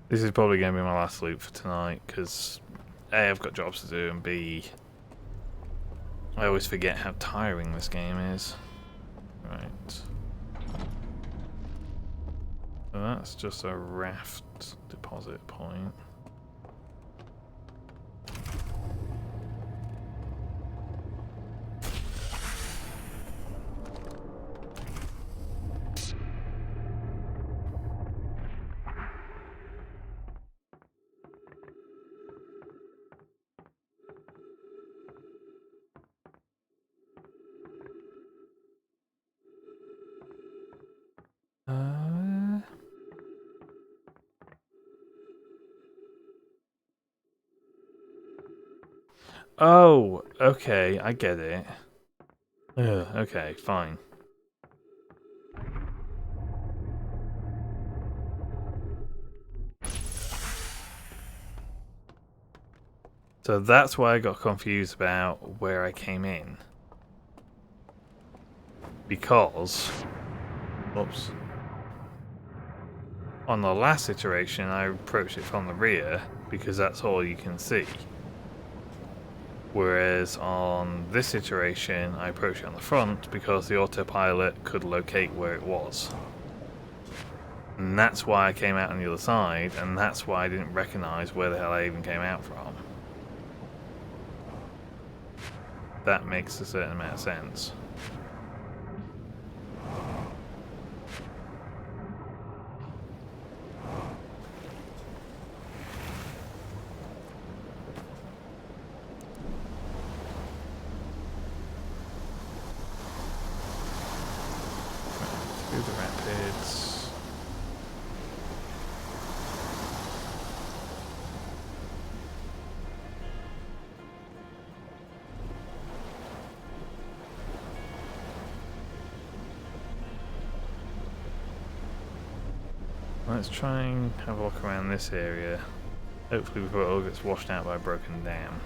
This is probably going to be my last loop for tonight, because A, I've got jobs to do, and B, I always forget how tiring this game is. Right. So that's just a raft deposit point. Oh, okay, I get it. Ugh, okay, fine. So that's why I got confused about where I came in. Because, oops. On the last iteration, I approached it from the rear because that's all you can see. Whereas on this iteration, I approached it on the front because the autopilot could locate where it was. And that's why I came out on the other side, and that's why I didn't recognize where the hell I even came out from. That makes a certain amount of sense. Through the rapids. Let's try and have a look around this area. Hopefully before it all gets washed out by a broken dam.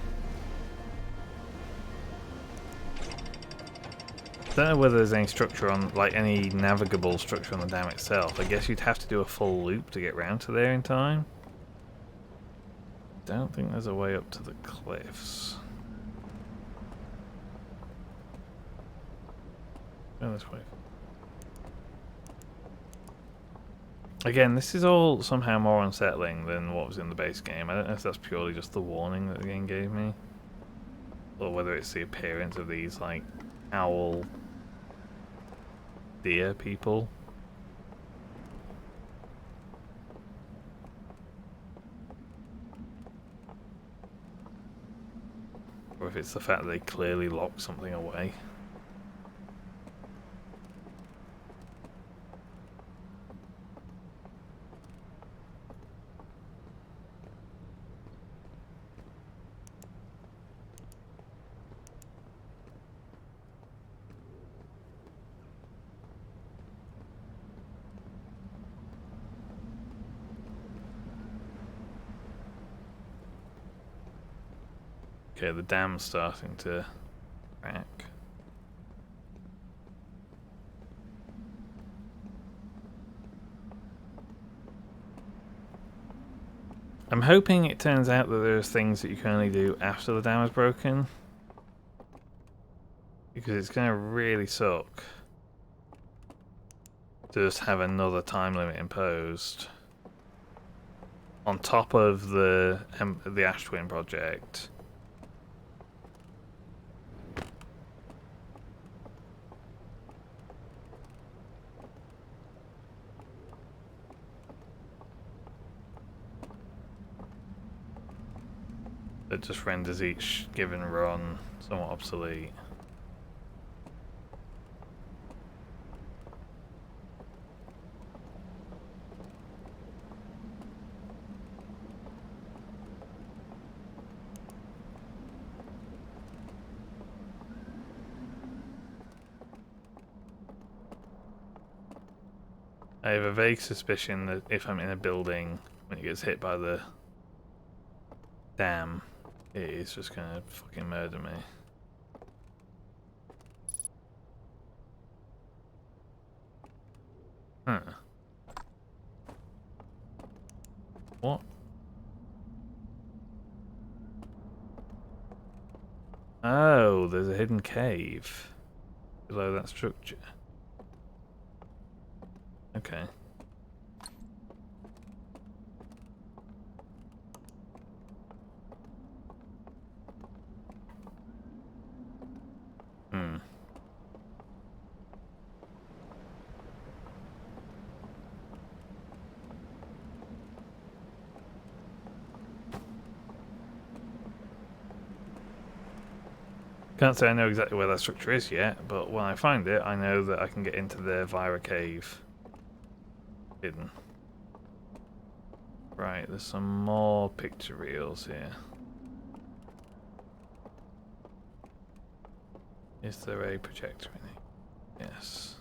Don't know whether there's any structure on, like any navigable structure on the dam itself. I guess you'd have to do a full loop to get round to there in time. Don't think there's a way up to the cliffs. Go this way. Again, this is all somehow more unsettling than what was in the base game. I don't know if that's purely just the warning that the game gave me, or whether it's the appearance of these, like, owl deer people. Or if it's the fact that they clearly locked something away. Okay, the dam's starting to crack. I'm hoping it turns out that there's things that you can only do after the dam is broken. Because it's going to really suck to just have another time limit imposed on top of the Ash Twin project. It just renders each given run somewhat obsolete. I have a vague suspicion that if I'm in a building when it gets hit by the dam, it is just gonna fucking murder me. Huh. What? Oh, there's a hidden cave below that structure. Okay. Can't say I know exactly where that structure is yet, but when I find it, I know that I can get into there via a cave. Hidden. Right, there's some more picture reels here. Is there a projector in it? Yes.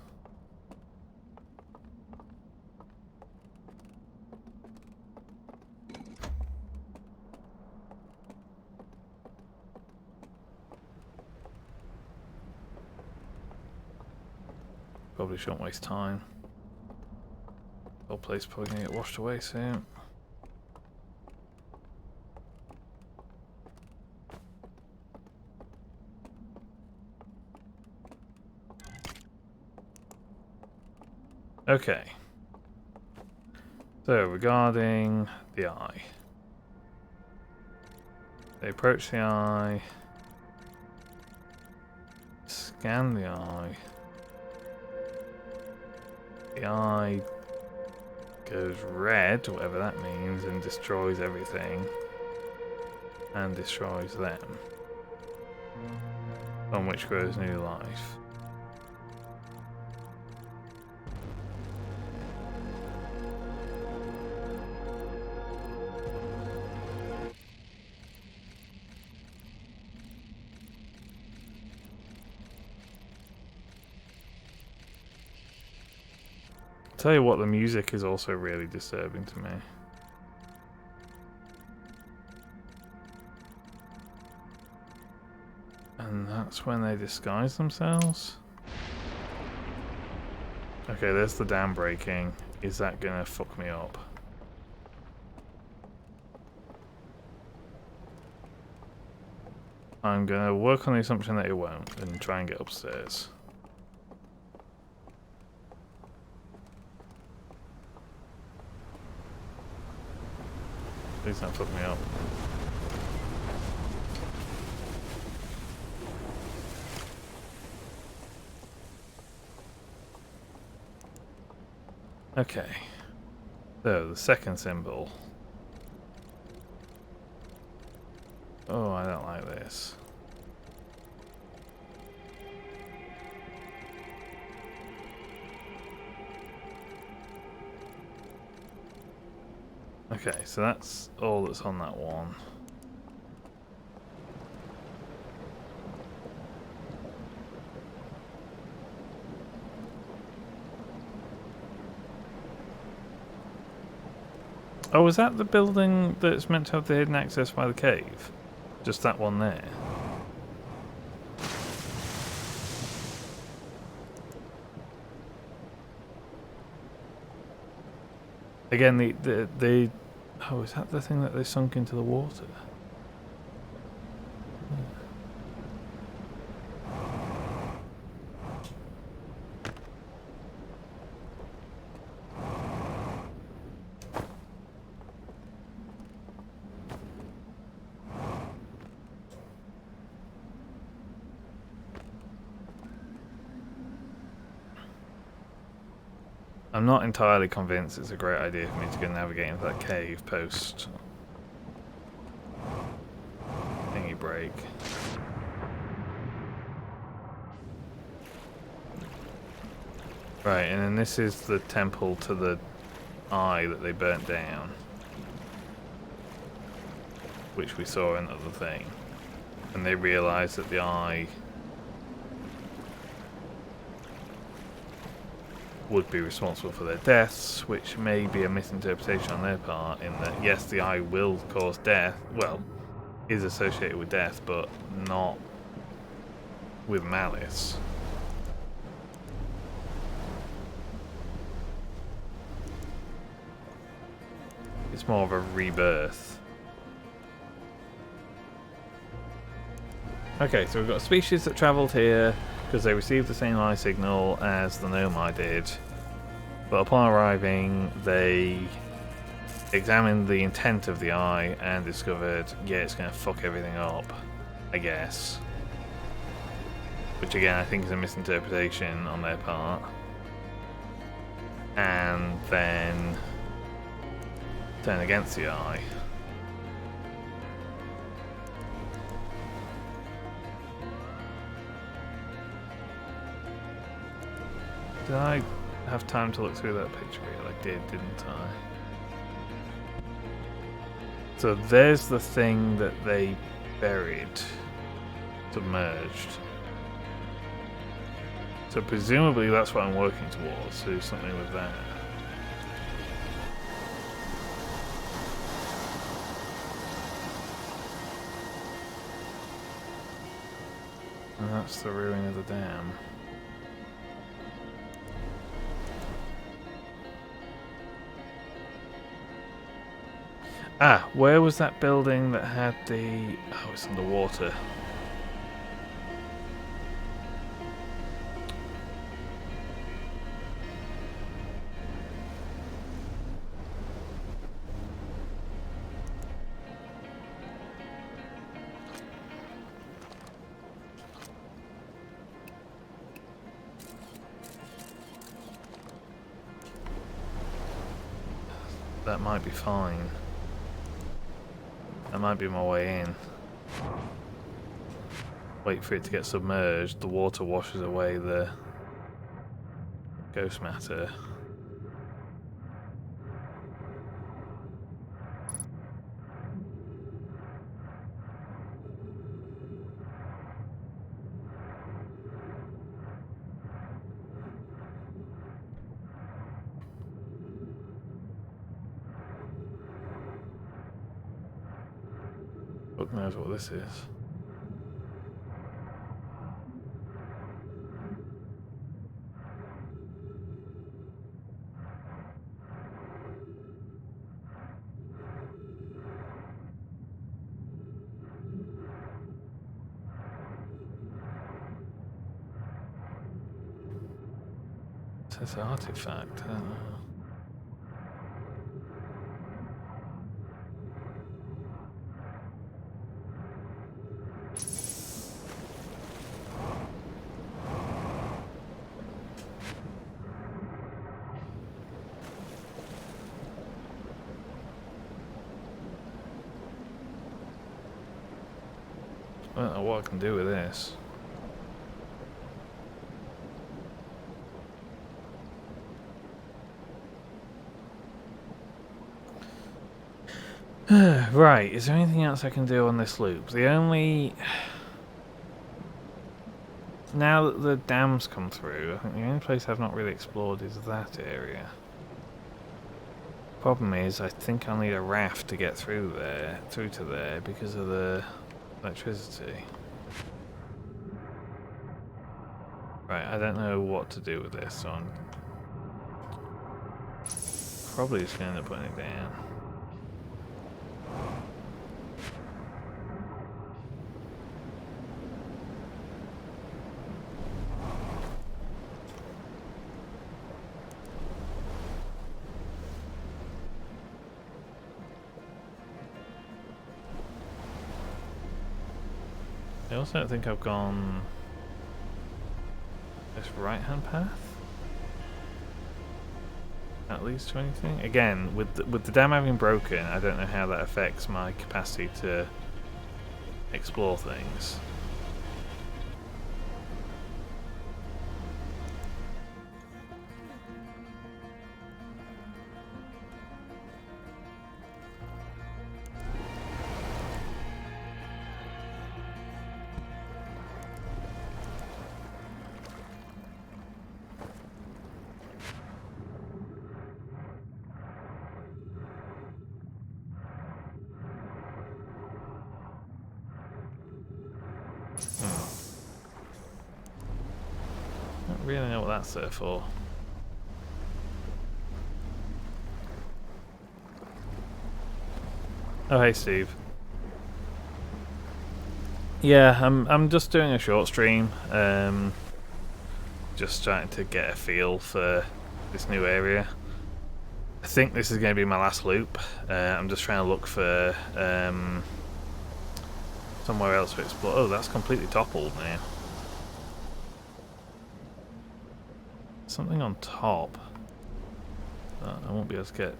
Probably shouldn't waste time. The whole place probably gonna get washed away soon. Okay. So, regarding the eye. They approach the eye. Scan the eye. The eye goes red, whatever that means, and destroys everything. And destroys them. On which grows new life. Tell you what, the music is also really disturbing to me. And that's when they disguise themselves? Okay, there's the dam breaking. Is that gonna fuck me up? I'm gonna work on the assumption that it won't and try and get upstairs. Please don't fuck me up. Okay. So, the second symbol. Oh, I don't like this. Okay, so that's all that's on that one. Oh, is that the building that's meant to have the hidden access by the cave? Just that one there? Again, the oh, is that the thing that they sunk into the water? I'm not entirely convinced it's a great idea for me to go navigate into that cave post thingy break. Right, and then this is the temple to the eye that they burnt down, which we saw in the other thing. And they realised that the eye would be responsible for their deaths, which may be a misinterpretation on their part, in that yes, the eye will cause death, well, is associated with death, but not with malice. It's more of a rebirth. Okay, so we've got a species that travelled here because they received the same eye signal as the Nomai did, but upon arriving they examined the intent of the eye and discovered, yeah, it's going to fuck everything up, I guess. Which again I think is a misinterpretation on their part. And then turn against the eye. Did I have time to look through that picture reel? I did, didn't I? So there's the thing that they buried, submerged. So presumably that's what I'm working towards, to do something with that. And that's the ruin of the dam. Ah, where was that building that had the... Oh, it's underwater. that might be fine. That might be my way in. Wait for it to get submerged. The water washes away the ghost matter. Fuck knows what this is. It says artifact. I don't know. I don't know what I can do with this. Right, is there anything else I can do on this loop? The only... Now that the dam's come through, I think the only place I've not really explored is that area. Problem is, I think I'll need a raft to get through to there, because of the electricity. Right, I don't know what to do with this, so I'm probably just going to end up putting it down. I also don't think I've gone this right-hand path. That leads to anything. Again, with the dam having broken, I don't know how that affects my capacity to explore things. I don't really know what that's there for. Oh, hey Steve. Yeah, I'm just doing a short stream. Just trying to get a feel for this new area. I think this is going to be my last loop. I'm just trying to look for somewhere else to explore. Oh, that's completely toppled now. Something on top. I won't be able to get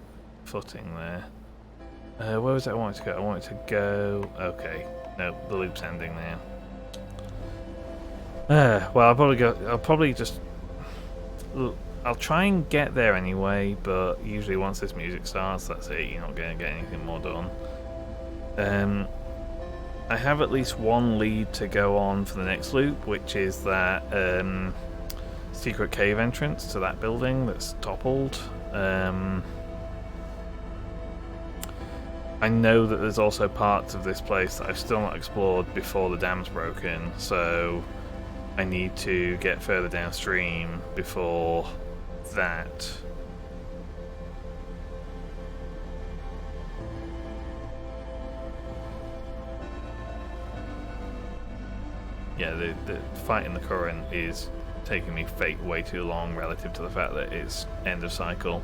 footing there. Where was it I wanted to go? I wanted to go... Okay. No, the loop's ending now. Well, I'll probably just... I'll try and get there anyway, but usually once this music starts, that's it. You're not going to get anything more done. I have at least one lead to go on for the next loop, which is that secret cave entrance to that building that's toppled. I know that there's also parts of this place that I've still not explored before the dam's broken, so I need to get further downstream before that. Yeah, the fight in the current is taking me way too long relative to the fact that it's end of cycle.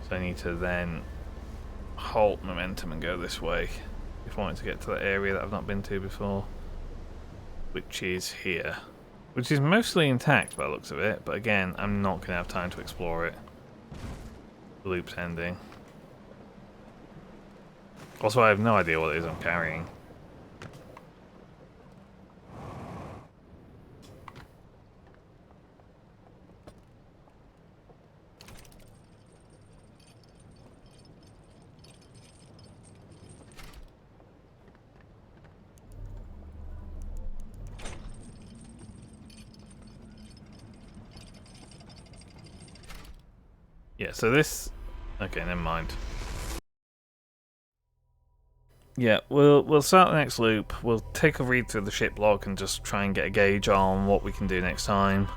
So I need to then halt momentum and go this way if I want to get to that area that I've not been to before. which is here. Which is mostly intact by the looks of it, but again, I'm not going to have time to explore it. The loop's ending. Also, I have no idea what it is I'm carrying. Yeah, so this... Okay, never mind. Yeah, we'll start the next loop. We'll take a read through the ship log and just try and get a gauge on what we can do next time.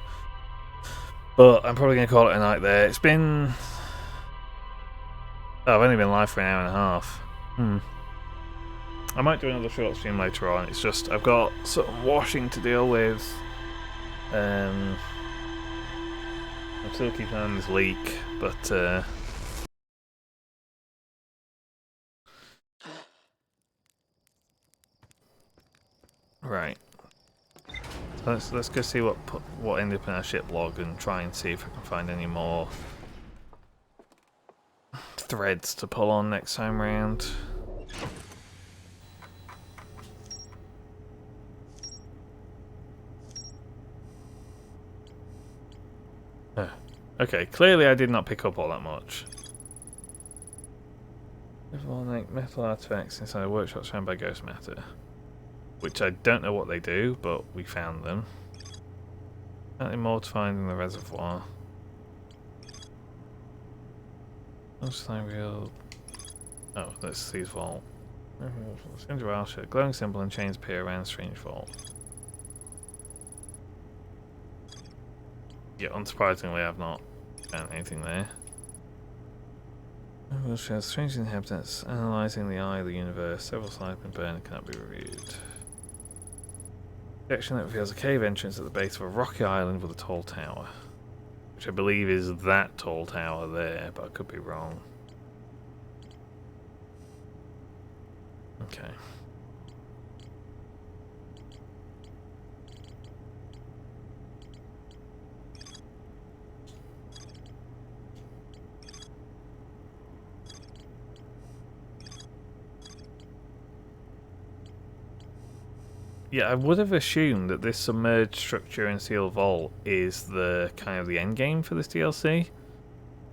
But I'm probably going to call it a night there. It's been... Oh, I've only been live for an hour and a half. I might do another short stream later on. It's just I've got some washing to deal with. I'm still keeping an eye on this leak, but right. So let's go see what ended up in our ship log and try and see if I can find any more threads to pull on next time round. Okay, clearly I did not pick up all that much. Metal artifacts inside a workshop found by ghost matter. Which I don't know what they do, but we found them. Nothing more to find in the reservoir. Real. Oh, let's see his vault. Glowing symbol and chains appear around strange vault. Yeah, unsurprisingly, I've not found anything there. Shows strange inhabitants analysing the eye of the universe. Several slides have been burned and cannot be reviewed. Section that reveals a cave entrance at the base of a rocky island with a tall tower. Which I believe is that tall tower there, but I could be wrong. Okay. Yeah, I would have assumed that this submerged structure and sealed vault is the kind of the end game for this DLC,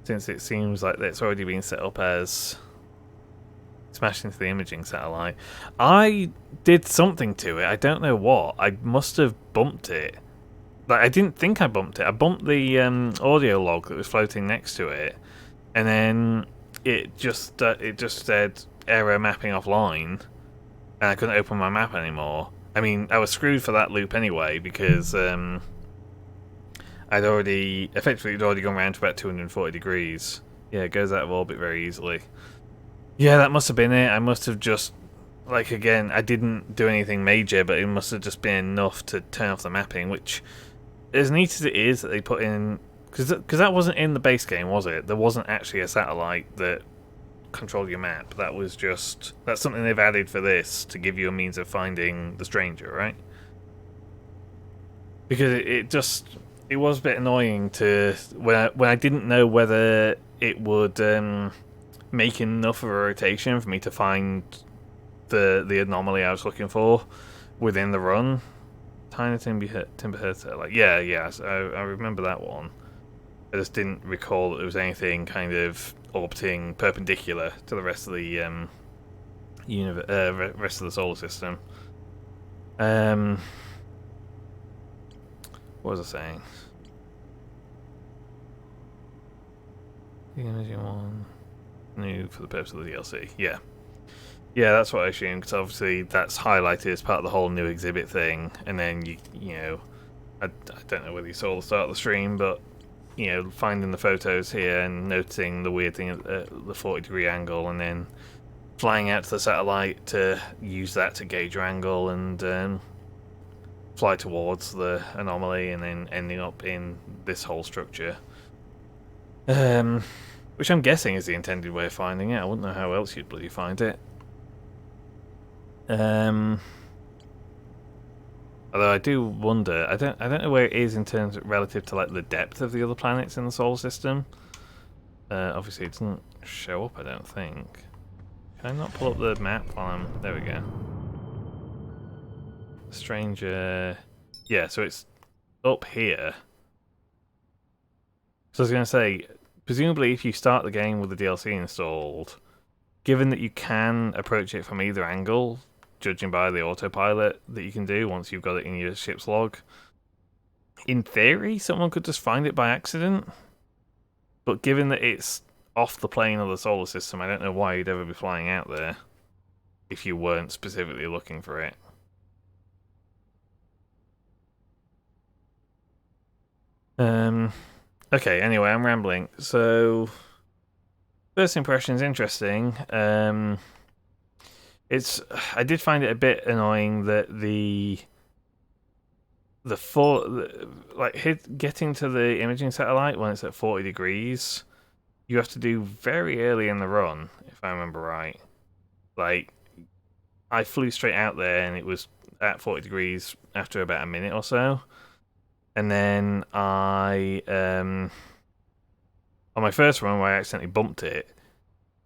since it seems like it's already been set up as smashed into the imaging satellite. I did something to it. I don't know what. I must have bumped it. Like, I didn't think I bumped it. I bumped the audio log that was floating next to it, and then it just said error mapping offline, and I couldn't open my map anymore. I mean, I was screwed for that loop anyway, because I'd already gone around to about 240 degrees. Yeah, it goes out of orbit very easily. Yeah, that must have been it. I must have just, like, again, I didn't do anything major, but it must have just been enough to turn off the mapping, which, as neat as it is that they put in... Because that wasn't in the base game, was it? There wasn't actually a satellite that control your map. That was just... That's something they've added for this to give you a means of finding the stranger, right? Because it was a bit annoying to... When I didn't know whether it would make enough of a rotation for me to find the anomaly I was looking for within the run. Tiny Timberhurter. Like, yeah, I remember that one. I just didn't recall that there was anything kind of orbiting perpendicular to the rest of the rest of the solar system. What was I saying? The imaging one new for the purpose of the DLC. Yeah, that's what I assumed, because obviously that's highlighted as part of the whole new exhibit thing. And then you know, I don't know whether you saw the start of the stream, but you know, finding the photos here and noticing the weird thing at the 40-degree angle, and then flying out to the satellite to use that to gauge your angle and fly towards the anomaly, and then ending up in this whole structure. Which I'm guessing is the intended way of finding it. I wouldn't know how else you'd bloody find it. I Although I do wonder, I don't know where it is in terms of relative to like the depth of the other planets in the solar system. Obviously, it doesn't show up. I don't think. Can I not pull up the map while I'm... There we go. Stranger... Yeah, so it's up here. So I was going to say, presumably if you start the game with the DLC installed, given that you can approach it from either angle, judging by the autopilot that you can do once you've got it in your ship's log, in theory, someone could just find it by accident. But given that it's off the plane of the solar system, I don't know why you'd ever be flying out there if you weren't specifically looking for it. Okay, anyway, I'm rambling. So, first impression is interesting. I did find it a bit annoying that getting to the imaging satellite when it's at 40 degrees, you have to do very early in the run, if I remember right. Like, I flew straight out there and it was at 40 degrees after about a minute or so. And then on my first run where I accidentally bumped it,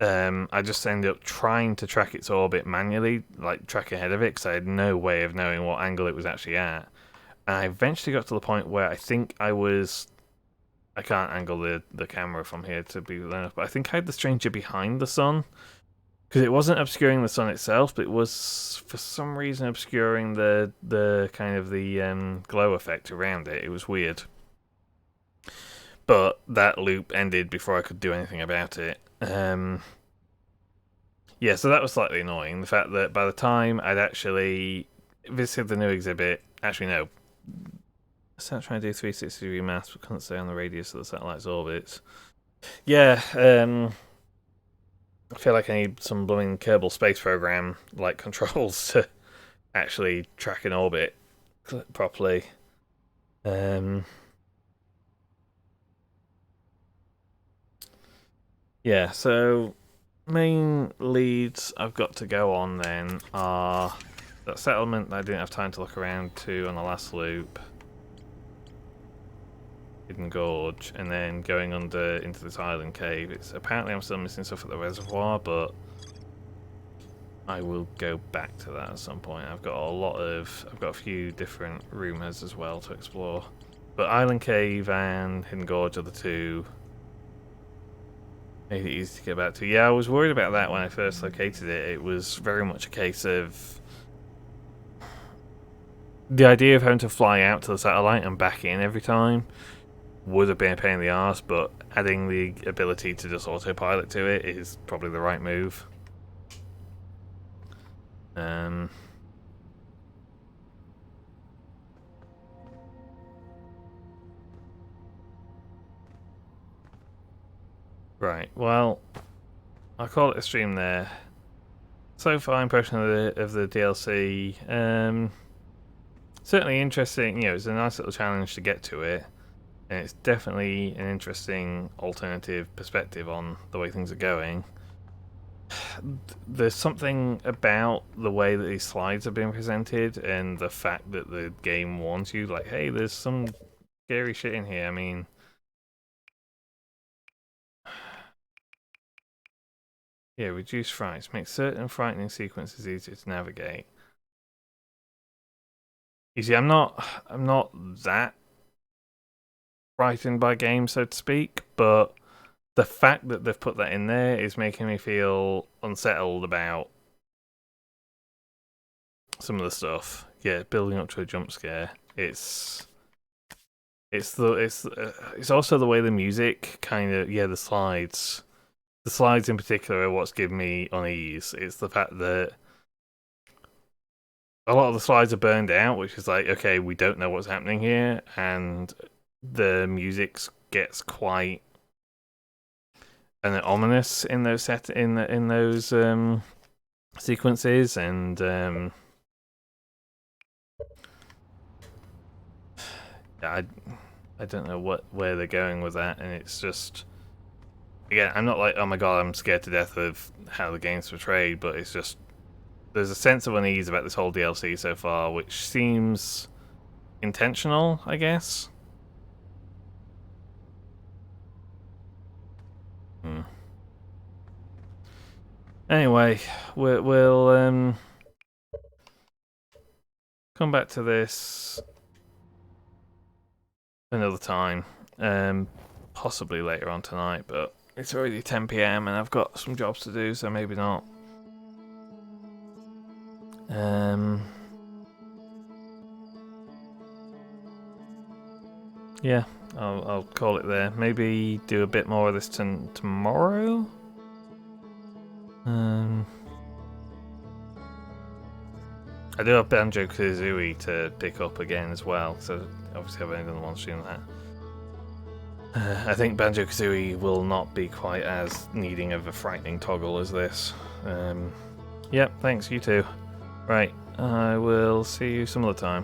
I just ended up trying to track its orbit manually, like track ahead of it, because I had no way of knowing what angle it was actually at. And I eventually got to the point where I think I can't angle the camera from here to be enough, but I think I had the stranger behind the sun, because it wasn't obscuring the sun itself, but it was for some reason obscuring the kind of the glow effect around it. It was weird. But that loop ended before I could do anything about it. Yeah, so that was slightly annoying. The fact that by the time I'd actually visited the new exhibit, actually no, I started trying to do 360-degree maths, but couldn't stay on the radius of the satellite's orbits. Yeah, I feel like I need some blooming Kerbal Space Program like controls to actually track an orbit properly. Yeah, so main leads I've got to go on then are that settlement that I didn't have time to look around to on the last loop, Hidden Gorge, and then going under into this island cave. It's apparently I'm still missing stuff at the reservoir, but I will go back to that at some point. I've got a few different rumours as well to explore. But Island Cave and Hidden Gorge are the two made it easy to get back to. Yeah, I was worried about that when I first located it. It was very much a case of the idea of having to fly out to the satellite and back in every time would have been a pain in the arse, but adding the ability to just autopilot to it is probably the right move. Right, well, I'll call it a stream there. So far, impression of the DLC, certainly interesting. You know, it's a nice little challenge to get to it, and it's definitely an interesting alternative perspective on the way things are going. There's something about the way that these slides have been presented and the fact that the game warns you, like, hey, there's some scary shit in here. I mean, yeah, reduce frights. Make certain frightening sequences easier to navigate. You see, I'm not that frightened by games, so to speak, but the fact that they've put that in there is making me feel unsettled about some of the stuff. Yeah, building up to a jump scare. It's also the way the music kind of, yeah, the slides in particular are what's given me unease. It's the fact that a lot of the slides are burned out, which is like, okay, we don't know what's happening here, and the music gets quite ominous in those sequences, and I don't know where they're going with that, and it's just, again, I'm not like, oh my god, I'm scared to death of how the game's portrayed, but it's just there's a sense of unease about this whole DLC so far, which seems intentional, I guess. Anyway, we'll come back to this another time. Possibly later on tonight, but it's already 10 PM and I've got some jobs to do, so maybe not. Yeah, I'll call it there. Maybe do a bit more of this tomorrow. I do have Banjo-Kazooie to pick up again as well, so obviously I've only done one stream of that. I think Banjo-Kazooie will not be quite as needing of a frightening toggle as this. Yep, thanks, you too. Right, I will see you some other time.